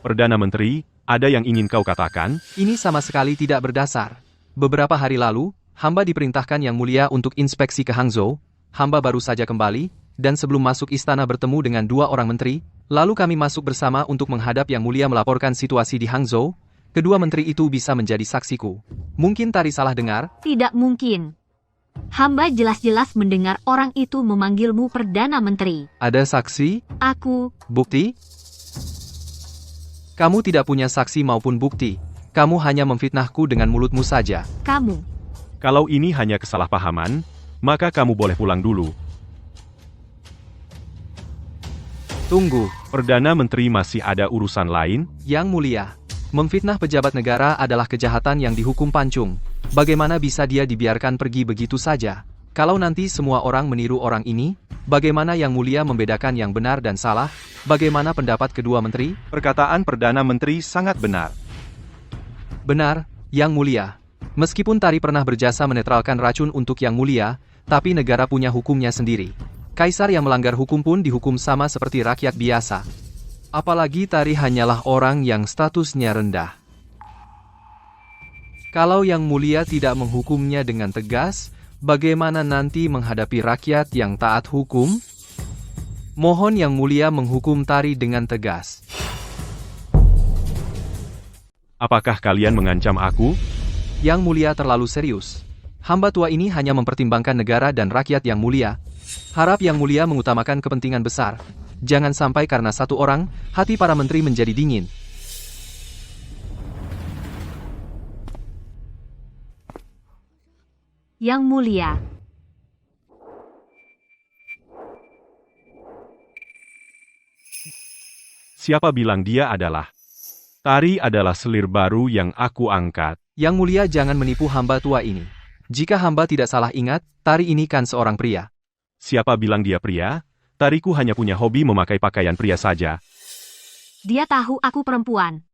Perdana Menteri, ada yang ingin kau katakan? Ini sama sekali tidak berdasar. Beberapa hari lalu, hamba diperintahkan Yang Mulia untuk inspeksi ke Hangzhou. Hamba baru saja kembali, dan sebelum masuk istana bertemu dengan 2 orang menteri, lalu kami masuk bersama untuk menghadap Yang Mulia melaporkan situasi di Hangzhou. Kedua menteri itu bisa menjadi saksiku. Mungkin Tari salah dengar? Tidak mungkin. Hamba jelas-jelas mendengar orang itu memanggilmu Perdana Menteri. Ada saksi? Aku, Bukti? Kamu tidak punya saksi maupun bukti. kamu hanya memfitnahku dengan mulutmu saja. Kamu, Kalau ini hanya kesalahpahaman, maka kamu boleh pulang dulu. Tunggu, Perdana Menteri masih ada urusan lain? Yang Mulia. Memfitnah pejabat negara adalah kejahatan yang dihukum pancung. Bagaimana bisa dia dibiarkan pergi begitu saja? Kalau nanti semua orang meniru orang ini, bagaimana Yang Mulia membedakan yang benar dan salah? Bagaimana pendapat kedua menteri? Perkataan Perdana Menteri sangat benar. Benar, Yang Mulia. Meskipun Tari pernah berjasa menetralkan racun untuk Yang Mulia, tapi negara punya hukumnya sendiri. Kaisar yang melanggar hukum pun dihukum sama seperti rakyat biasa. Apalagi Tari hanyalah orang yang statusnya rendah. Kalau Yang Mulia tidak menghukumnya dengan tegas, bagaimana nanti menghadapi rakyat yang taat hukum? Mohon Yang Mulia menghukum Tari dengan tegas. Apakah kalian mengancam aku? Yang Mulia terlalu serius. Hamba tua ini hanya mempertimbangkan negara dan rakyat Yang Mulia. Harap Yang Mulia mengutamakan kepentingan besar. Jangan sampai karena satu orang, hati para menteri menjadi dingin. Yang Mulia. Siapa bilang dia adalah? Tari adalah selir baru yang aku angkat. Yang Mulia jangan menipu hamba tua ini. Jika hamba tidak salah ingat, Tari ini kan seorang pria. Siapa bilang dia pria? Tariku hanya punya hobi memakai pakaian pria saja. Dia tahu aku perempuan.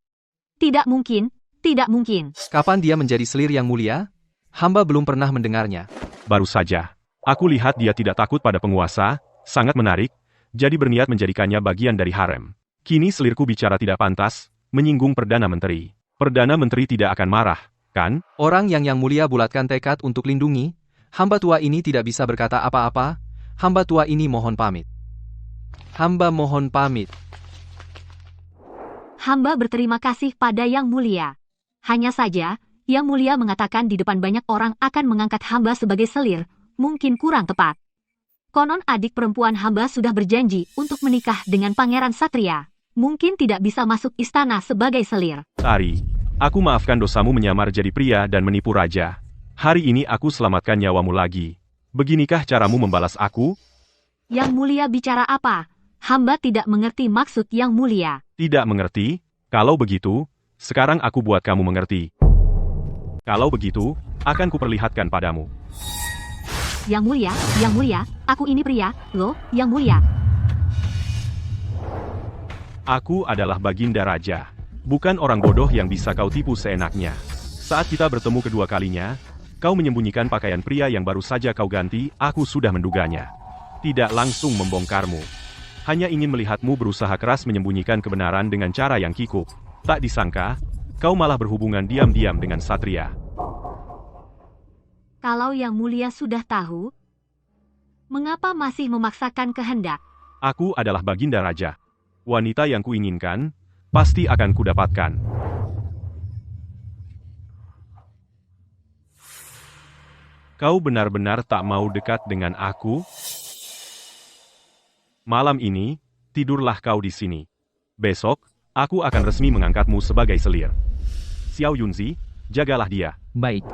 Tidak mungkin, tidak mungkin. Kapan dia menjadi selir Yang Mulia? Hamba belum pernah mendengarnya. Baru saja. Aku lihat dia tidak takut pada penguasa, sangat menarik, jadi berniat menjadikannya bagian dari harem. Kini selirku bicara tidak pantas, menyinggung Perdana Menteri. Perdana Menteri tidak akan marah, kan? Orang yang Yang Mulia bulatkan tekad untuk lindungi, hamba tua ini tidak bisa berkata apa-apa. Hamba tua ini mohon pamit. Hamba mohon pamit. Hamba berterima kasih pada Yang Mulia. Hanya saja, Yang Mulia mengatakan di depan banyak orang akan mengangkat hamba sebagai selir, mungkin kurang tepat. Konon adik perempuan hamba sudah berjanji untuk menikah dengan Pangeran Satria. Mungkin tidak bisa masuk istana sebagai selir. Tari, aku maafkan dosamu menyamar jadi pria dan menipu raja. Hari ini aku selamatkan nyawamu lagi. Beginikah caramu membalas aku? Yang Mulia bicara apa? Hamba tidak mengerti maksud Yang Mulia. Tidak mengerti? Kalau begitu, sekarang aku buat kamu mengerti. Kalau begitu, akan kuperlihatkan padamu. Yang Mulia, aku ini pria, loh, Yang Mulia. Aku adalah Baginda Raja. Bukan orang bodoh yang bisa kau tipu seenaknya. Saat kita bertemu kedua kalinya, kau menyembunyikan pakaian pria yang baru saja kau ganti, aku sudah menduganya. Tidak langsung membongkarmu. Hanya ingin melihatmu berusaha keras menyembunyikan kebenaran dengan cara yang kikuk. Tak disangka, kau malah berhubungan diam-diam dengan Satria. Kalau Yang Mulia sudah tahu, mengapa masih memaksakan kehendak? Aku adalah Baginda Raja. Wanita yang kuinginkan, pasti akan kudapatkan. Kau benar-benar tak mau dekat dengan aku? Malam ini, tidurlah kau di sini. Besok, aku akan resmi mengangkatmu sebagai selir. Xiao Yunzi, jagalah dia. Baik,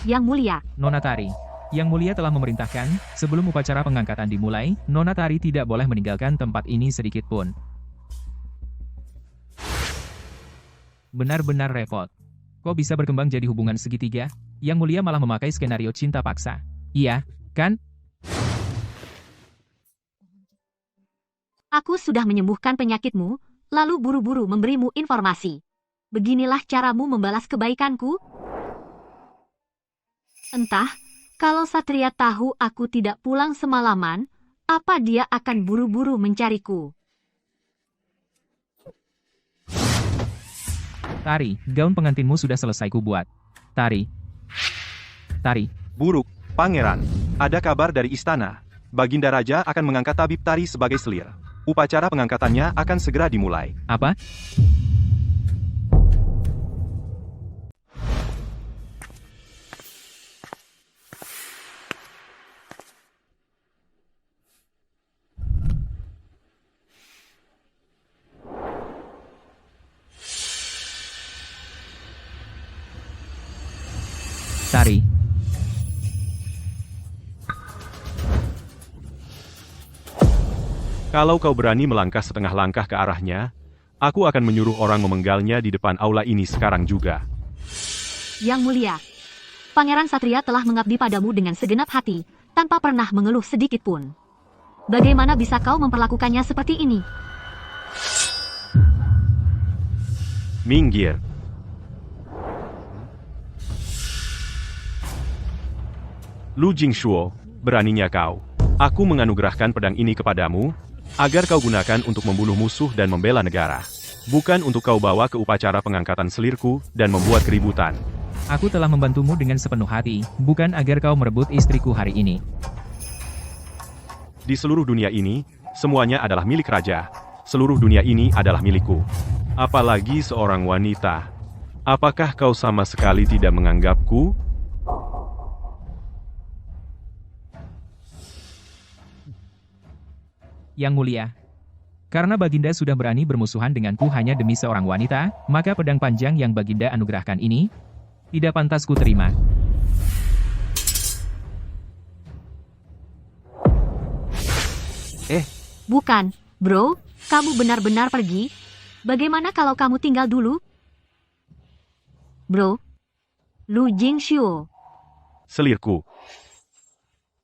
Yang Mulia, Nona Tari. Yang Mulia telah memerintahkan, sebelum upacara pengangkatan dimulai, Nona Tari tidak boleh meninggalkan tempat ini sedikit pun. Benar-benar repot. Kok bisa berkembang jadi hubungan segitiga? Yang Mulia malah memakai skenario cinta paksa. Iya, kan? aku sudah menyembuhkan penyakitmu, lalu buru-buru memberimu informasi. Beginilah caramu membalas kebaikanku? Entah, kalau Satria tahu aku tidak pulang semalaman, apa dia akan buru-buru mencariku? Tari, gaun pengantinmu sudah selesai kubuat. Tari. Tari. Buruk, Pangeran. Ada kabar dari istana. Baginda Raja akan mengangkat Tabib Tari sebagai selir. Upacara pengangkatannya akan segera dimulai. Apa? Tari. Kalau kau berani melangkah setengah langkah ke arahnya, aku akan menyuruh orang memenggalnya di depan aula ini sekarang juga. Yang Mulia, Pangeran Satria telah mengabdi padamu dengan segenap hati, tanpa pernah mengeluh sedikit pun. Bagaimana bisa kau memperlakukannya seperti ini? Minggir. Lu Jingshuo, beraninya kau. Aku menganugerahkan pedang ini kepadamu, agar kau gunakan untuk membunuh musuh dan membela negara. Bukan untuk kau bawa ke upacara pengangkatan selirku dan membuat keributan. Aku telah membantumu dengan sepenuh hati, bukan agar kau merebut istriku hari ini. Di seluruh dunia ini, semuanya adalah milik raja. Seluruh dunia ini adalah milikku. Apalagi seorang wanita. Apakah kau sama sekali tidak menganggapku? Yang Mulia, karena Baginda sudah berani bermusuhan denganku hanya demi seorang wanita, maka pedang panjang yang Baginda anugerahkan ini tidak pantas ku terima. Bukan, bro, kamu benar-benar pergi? Bagaimana kalau kamu tinggal dulu? Bro, Lu Jingshuo, Selirku.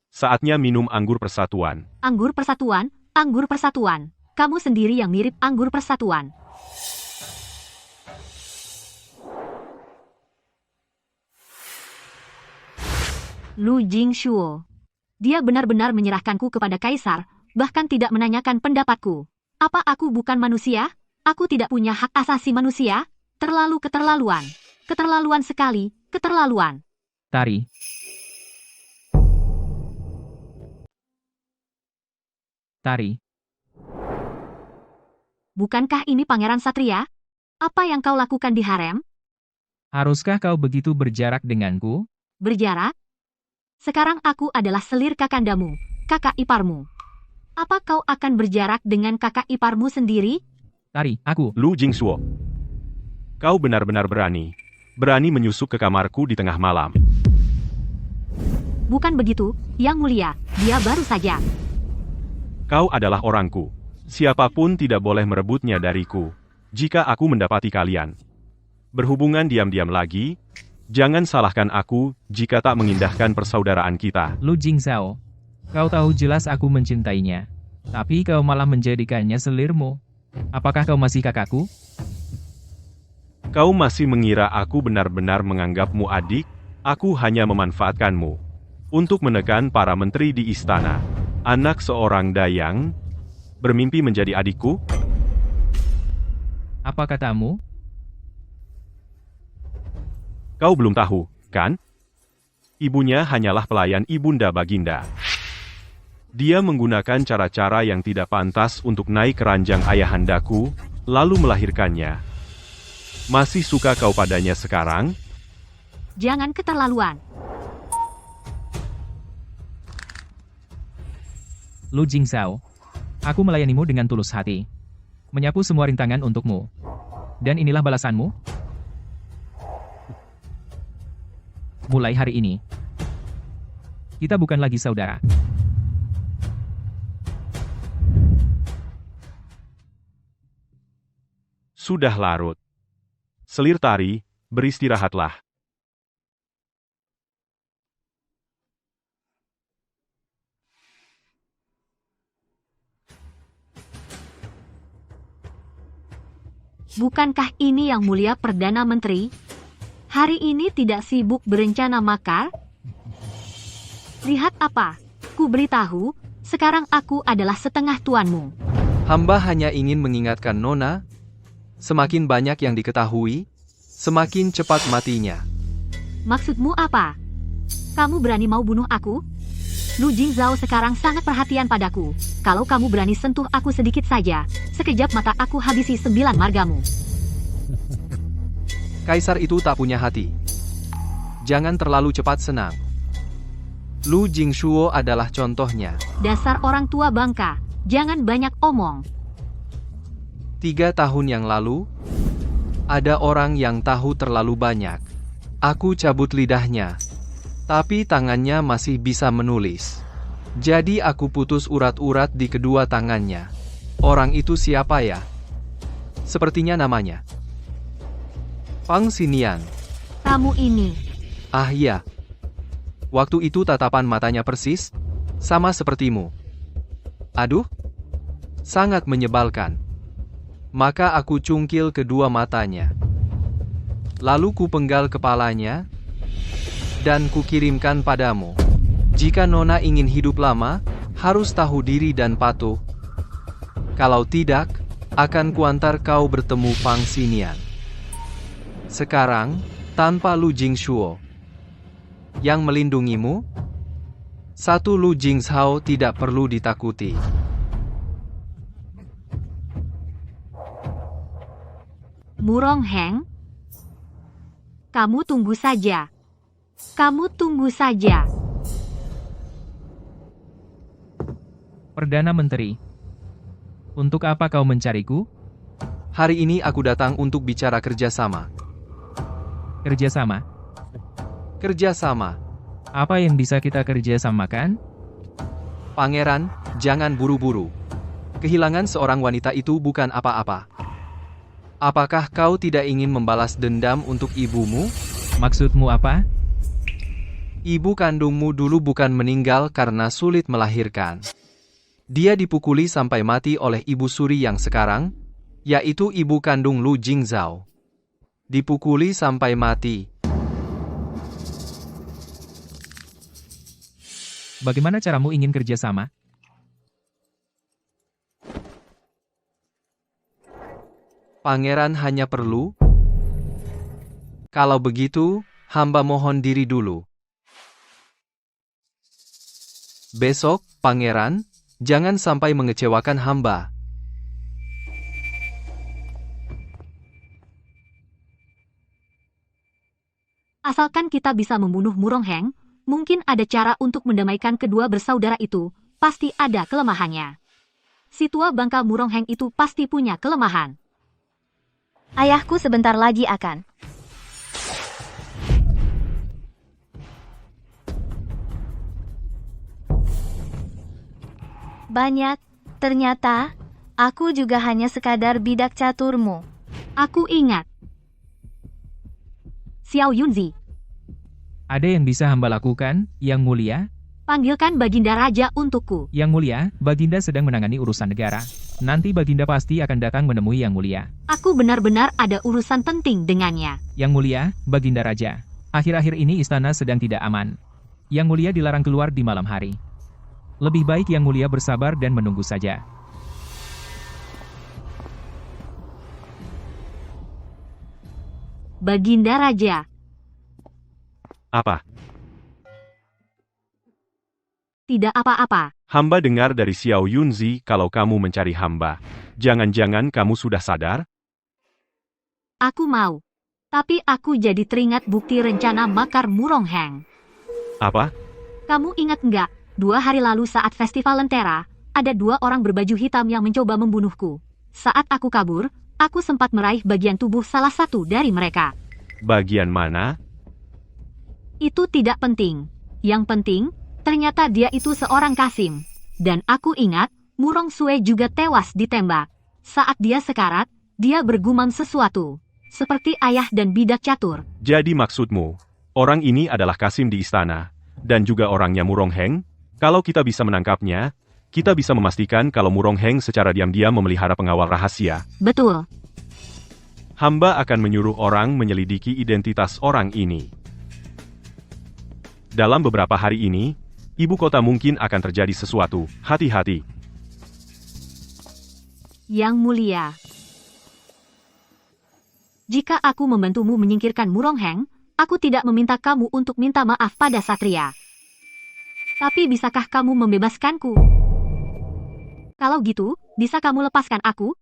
Saatnya minum anggur persatuan. anggur persatuan, anggur persatuan. Kamu sendiri yang mirip anggur persatuan. Lu Jingshuo. Dia benar-benar menyerahkanku kepada kaisar, bahkan tidak menanyakan pendapatku. Apa aku bukan manusia? Aku tidak punya hak asasi manusia? Terlalu keterlaluan. Keterlaluan sekali, keterlaluan. Tari. Tari. Bukankah ini Pangeran Satria? Apa yang kau lakukan di harem? Haruskah kau begitu berjarak denganku? Berjarak? Sekarang aku adalah selir kakandamu, kakak iparmu. Apa kau akan berjarak dengan kakak iparmu sendiri? Tari, aku. Lu Jingshuo. Kau benar-benar berani. Berani menyusup ke kamarku di tengah malam. Bukan begitu, Yang Mulia, dia baru saja. Kau adalah orangku. Siapapun tidak boleh merebutnya dariku. Jika aku mendapati kalian berhubungan diam-diam lagi, jangan salahkan aku jika tak mengindahkan persaudaraan kita. Lu Jingzhao. Kau tahu jelas aku mencintainya. Tapi kau malah menjadikannya selirmu. Apakah kau masih kakakku? Kau masih mengira aku benar-benar menganggapmu adik? Aku hanya memanfaatkanmu untuk menekan para menteri di istana. Anak seorang dayang bermimpi menjadi adikku? Apa katamu? Kau belum tahu, kan? Ibunya hanyalah pelayan ibunda Baginda. Dia menggunakan cara-cara yang tidak pantas untuk naik ke ranjang ayahandaku, lalu melahirkannya. Masih suka kau padanya sekarang? Jangan keterlaluan. Lu Jingzhao. Aku melayanimu dengan tulus hati. Menyapu semua rintangan untukmu. Dan inilah balasanmu? Mulai hari ini, kita bukan lagi saudara. Sudah larut. Selir Tari, beristirahatlah. Bukankah ini Yang Mulia Perdana Menteri? Hari ini tidak sibuk berencana makar? Lihat apa? Ku beritahu, sekarang aku adalah setengah tuanmu. Hamba hanya ingin mengingatkan Nona, semakin banyak yang diketahui, semakin cepat matinya. Maksudmu apa? Kamu berani mau bunuh aku? Lu Jingzhao sekarang sangat perhatian padaku. Kalau kamu berani sentuh aku sedikit saja, sekejap mata aku habisi 9 margamu. Kaisar itu tak punya hati. Jangan terlalu cepat senang. Lu Jingshuo adalah contohnya. Dasar orang tua bangka, jangan banyak omong. 3 tahun yang lalu, ada orang yang tahu terlalu banyak. Aku cabut lidahnya. Tapi tangannya masih bisa menulis. Jadi aku putus urat-urat di kedua tangannya. Orang itu siapa ya? Sepertinya namanya Pang Xinian. Kamu ini. Ah iya. Waktu itu tatapan matanya persis, sama sepertimu. Aduh, sangat menyebalkan. Maka aku cungkil kedua matanya. Lalu ku penggal kepalanya, dan kukirimkan padamu. Jika Nona ingin hidup lama, harus tahu diri dan patuh. Kalau tidak, akan kuantar kau bertemu Pang Xinian. Sekarang, tanpa Lu Jingshuo yang melindungimu, satu Lu Jingshao tidak perlu ditakuti. Murong Heng? Kamu tunggu saja. Kamu tunggu saja. Perdana Menteri. Untuk apa kau mencariku? Hari ini aku datang untuk bicara kerjasama. Kerjasama? Kerjasama. Apa yang bisa kita kerjasamakan? Pangeran, jangan buru-buru. Kehilangan seorang wanita itu bukan apa-apa. Apakah kau tidak ingin membalas dendam untuk ibumu? Maksudmu apa? Ibu kandungmu dulu bukan meninggal karena sulit melahirkan. Dia dipukuli sampai mati oleh ibu suri yang sekarang, yaitu ibu kandung Lu Jingzhao. Dipukuli sampai mati. Bagaimana caramu ingin kerjasama? Pangeran hanya perlu. Kalau begitu, hamba mohon diri dulu. Besok, Pangeran, jangan sampai mengecewakan hamba. Asalkan kita bisa membunuh Murong Heng, mungkin ada cara untuk mendamaikan kedua bersaudara itu. Pasti ada kelemahannya. Si tua bangka Murong Heng itu pasti punya kelemahan. Ayahku sebentar lagi akan. Banyak, ternyata, aku juga hanya sekadar bidak caturmu. Aku ingat. Xiao Yunzi, Ada yang bisa hamba lakukan, Yang Mulia? panggilkan Baginda Raja untukku. Yang Mulia, Baginda sedang menangani urusan negara. Nanti Baginda pasti akan datang menemui Yang Mulia. Aku benar-benar ada urusan penting dengannya. Yang Mulia, Baginda Raja. Akhir-akhir ini istana sedang tidak aman. Yang Mulia dilarang keluar di malam hari. Lebih baik Yang Mulia bersabar dan menunggu saja. Baginda Raja, Apa? tidak apa-apa. Hamba dengar dari Xiao Yunzi kalau kamu mencari hamba. Jangan-jangan kamu sudah sadar? Aku mau. Tapi aku jadi teringat bukti rencana makar Murong Heng. Apa? Kamu ingat nggak? 2 hari lalu saat festival Lentera, ada 2 orang berbaju hitam yang mencoba membunuhku. Saat aku kabur, aku sempat meraih bagian tubuh salah satu dari mereka. Bagian mana? Itu tidak penting. Yang penting, ternyata dia itu seorang Kasim. Dan aku ingat, Murong Sue juga tewas ditembak. Saat dia sekarat, dia bergumam sesuatu. Seperti ayah dan bidak catur. Jadi maksudmu, orang ini adalah Kasim di istana, dan juga orangnya Murong Heng? Kalau kita bisa menangkapnya, kita bisa memastikan kalau Murong Heng secara diam-diam memelihara pengawal rahasia. Betul. Hamba akan menyuruh orang menyelidiki identitas orang ini. Dalam beberapa hari ini, ibu kota mungkin akan terjadi sesuatu. Hati-hati. Yang Mulia, jika aku membantumu menyingkirkan Murong Heng, aku tidak meminta kamu untuk minta maaf pada Satria. Tapi bisakah kamu membebaskanku? Kalau gitu, bisa kamu lepaskan aku?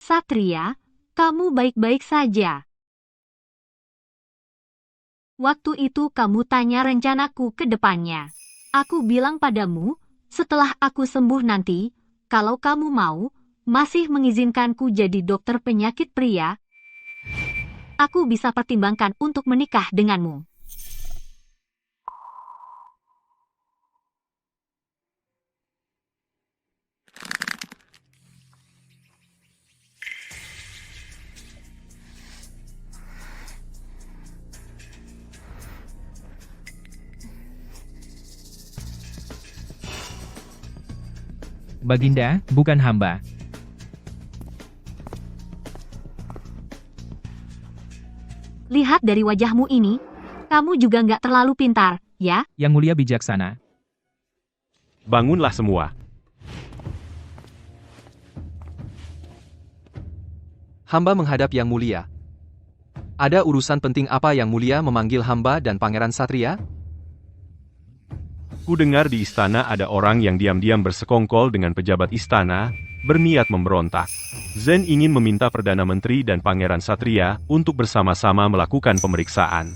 Satria, kamu baik-baik saja. Waktu itu kamu tanya rencanaku ke depannya. Aku bilang padamu, setelah aku sembuh nanti, kalau kamu mau, masih mengizinkanku jadi dokter penyakit pria? Aku bisa pertimbangkan untuk menikah denganmu. Baginda, bukan hamba. Lihat dari wajahmu ini, kamu juga nggak terlalu pintar, ya? Yang Mulia bijaksana. Bangunlah semua. Hamba menghadap Yang Mulia. Ada urusan penting apa Yang Mulia memanggil hamba dan Pangeran Satria? Ku dengar di istana ada orang yang diam-diam bersekongkol dengan pejabat istana, berniat memberontak. Zen ingin meminta Perdana Menteri dan Pangeran Satria untuk bersama-sama melakukan pemeriksaan.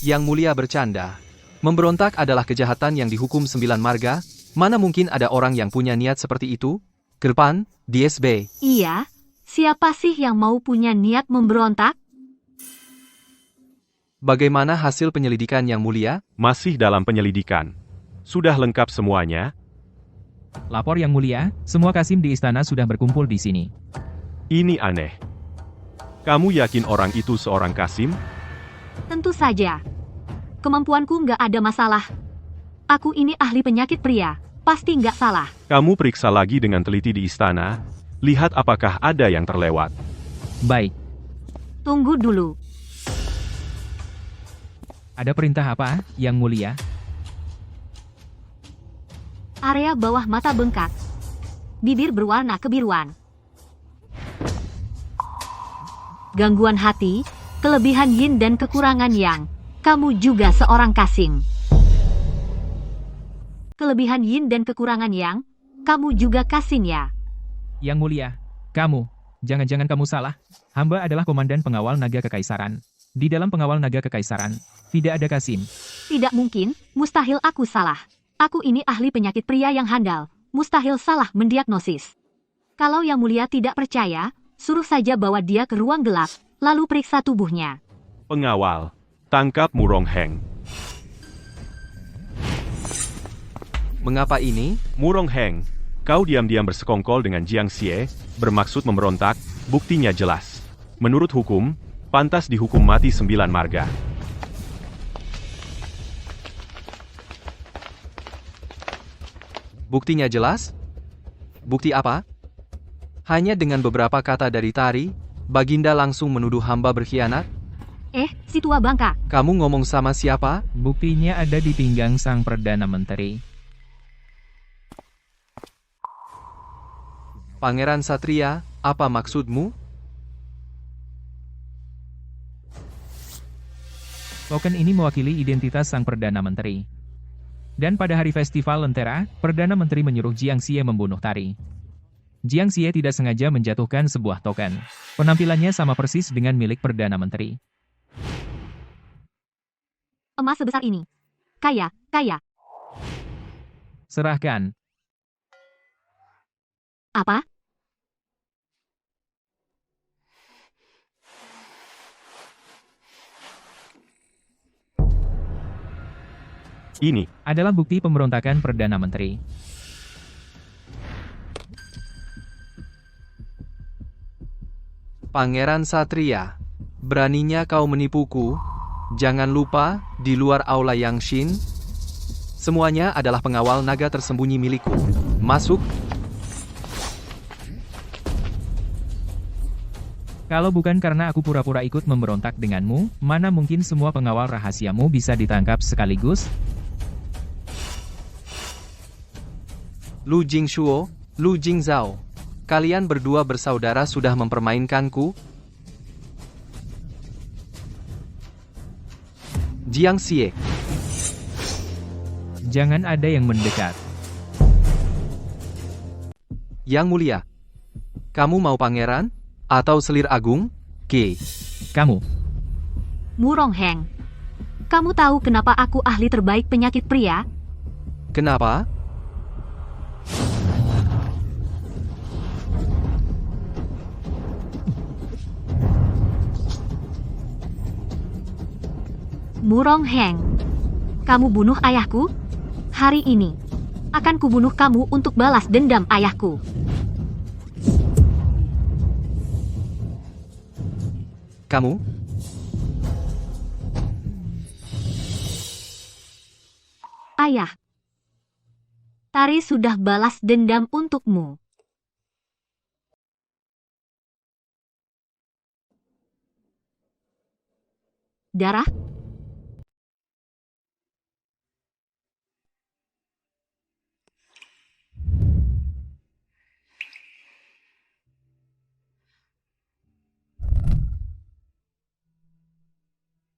Yang Mulia bercanda. Memberontak adalah kejahatan yang dihukum 9 marga. Mana mungkin ada orang yang punya niat seperti itu? Gerpan, DSB. Iya, siapa sih yang mau punya niat memberontak? Bagaimana hasil penyelidikan Yang Mulia? Masih dalam penyelidikan. Sudah lengkap semuanya? Lapor Yang Mulia, semua Kasim di istana sudah berkumpul di sini. Ini aneh. Kamu yakin orang itu seorang Kasim? Tentu saja. Kemampuanku nggak ada masalah. Aku ini ahli penyakit pria, pasti nggak salah. Kamu periksa lagi dengan teliti di istana, lihat apakah ada yang terlewat. Baik. Tunggu dulu. Ada perintah apa, Yang Mulia? Area bawah mata bengkak. Bibir berwarna kebiruan. Gangguan hati, kelebihan yin dan kekurangan yang. Kamu juga seorang Kasim. Kelebihan yin dan kekurangan yang. Kamu juga Kasim ya? Yang Mulia, kamu. Jangan-jangan kamu salah. Hamba adalah komandan pengawal naga kekaisaran. Di dalam pengawal naga kekaisaran, tidak ada Kasim. Tidak mungkin, mustahil aku salah. Aku ini ahli penyakit pria yang handal, mustahil salah mendiagnosis. Kalau Yang Mulia tidak percaya, suruh saja bawa dia ke ruang gelap, lalu periksa tubuhnya. Pengawal, tangkap Murong Heng. Mengapa ini? Murong Heng, kau diam-diam bersekongkol dengan Jiang Xie, bermaksud memberontak, buktinya jelas. Menurut hukum, pantas dihukum mati 9 marga. Buktinya jelas? Bukti apa? Hanya dengan beberapa kata dari Tari, Baginda langsung menuduh hamba berkhianat? Si tua bangka. Kamu ngomong sama siapa? Buktinya ada di pinggang sang Perdana Menteri. Pangeran Satria, apa maksudmu? Token ini mewakili identitas sang Perdana Menteri. Dan pada hari festival Lentera, Perdana Menteri menyuruh Jiang Xie membunuh Tari. Jiang Xie tidak sengaja menjatuhkan sebuah token. Penampilannya sama persis dengan milik Perdana Menteri. Emas sebesar ini. Kaya. Serahkan. Apa? Ini adalah bukti pemberontakan Perdana Menteri. Pangeran Satria, beraninya kau menipuku? Jangan lupa, di luar aula Yangshin, semuanya adalah pengawal naga tersembunyi milikku. Masuk. Kalau bukan karena aku pura-pura ikut memberontak denganmu, mana mungkin semua pengawal rahasiamu bisa ditangkap sekaligus? Lu Jingshuo, Lu Jingzhao. Kalian berdua bersaudara sudah mempermainkanku? Jiang Xie. Jangan ada yang mendekat. Yang Mulia. Kamu mau pangeran? Atau selir agung? Kamu. Murong Heng. Kamu tahu kenapa aku ahli terbaik penyakit pria? Kenapa? Murong Heng. Kamu bunuh ayahku? Hari ini, akan kubunuh kamu untuk balas dendam ayahku. Kamu? Ayah, Tari sudah balas dendam untukmu. Darah?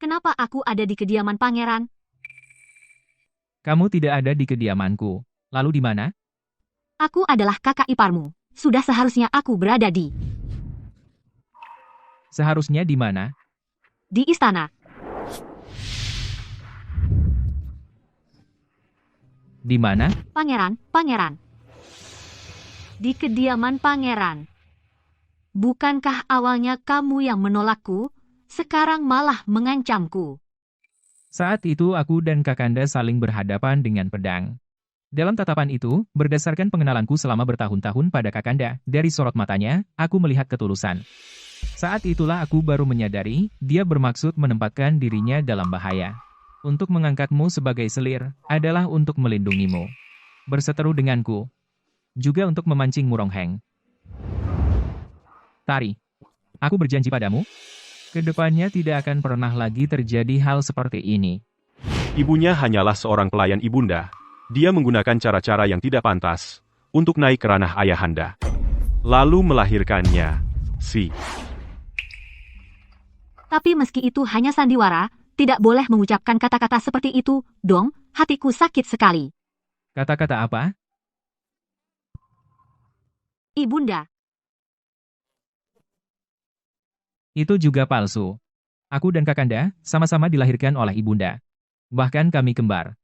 Kenapa aku ada di kediaman pangeran? Kamu tidak ada di kediamanku. Lalu di mana? Aku adalah kakak iparmu. Sudah seharusnya aku berada di Seharusnya di mana? istana. Di mana? Pangeran. Di kediaman pangeran. Bukankah awalnya kamu yang menolakku, sekarang malah mengancamku? Saat itu aku dan Kakanda saling berhadapan dengan pedang. Dalam tatapan itu, berdasarkan pengenalanku selama bertahun-tahun pada Kakanda, dari sorot matanya, aku melihat ketulusan. Saat itulah aku baru menyadari, dia bermaksud menempatkan dirinya dalam bahaya. Untuk mengangkatmu sebagai selir, adalah untuk melindungimu. Berseteru denganku. Juga untuk memancing Murong Heng. Tari, aku berjanji padamu, kedepannya tidak akan pernah lagi terjadi hal seperti ini. Ibunya hanyalah seorang pelayan ibunda. Dia menggunakan cara-cara yang tidak pantas untuk naik ke ranah ayahanda. Lalu melahirkannya. Tapi meski itu hanya sandiwara, tidak boleh mengucapkan kata-kata seperti itu, dong, hatiku sakit sekali. Kata-kata apa? Ibunda, Itu juga palsu. Aku dan Kakanda sama-sama dilahirkan oleh ibunda. Bahkan kami kembar.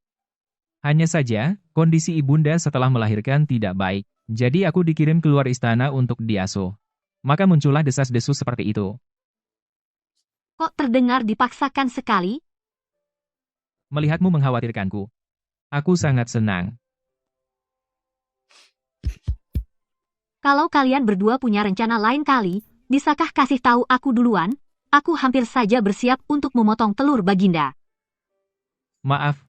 Hanya saja, kondisi ibunda setelah melahirkan tidak baik. Jadi aku dikirim keluar istana untuk diasuh. Maka muncullah desas-desus seperti itu. kok terdengar dipaksakan sekali? Melihatmu mengkhawatirkanku. Aku sangat senang. Kalau kalian berdua punya rencana lain kali, bisakah kasih tahu aku duluan? Aku hampir saja bersiap untuk memotong telur Baginda. Maaf.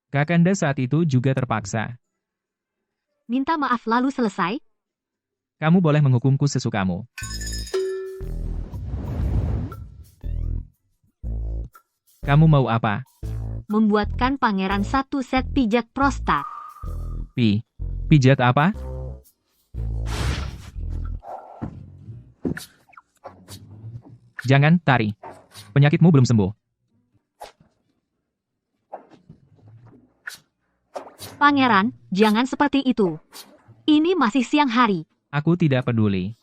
Kakanda saat itu juga terpaksa. Minta maaf lalu selesai? Kamu boleh menghukumku sesukamu. Kamu mau apa? Membuatkan pangeran satu set pijat prostat. Pijat apa? Jangan, Tari. Penyakitmu belum sembuh. Pangeran, jangan seperti itu. Ini masih siang hari. Aku tidak peduli.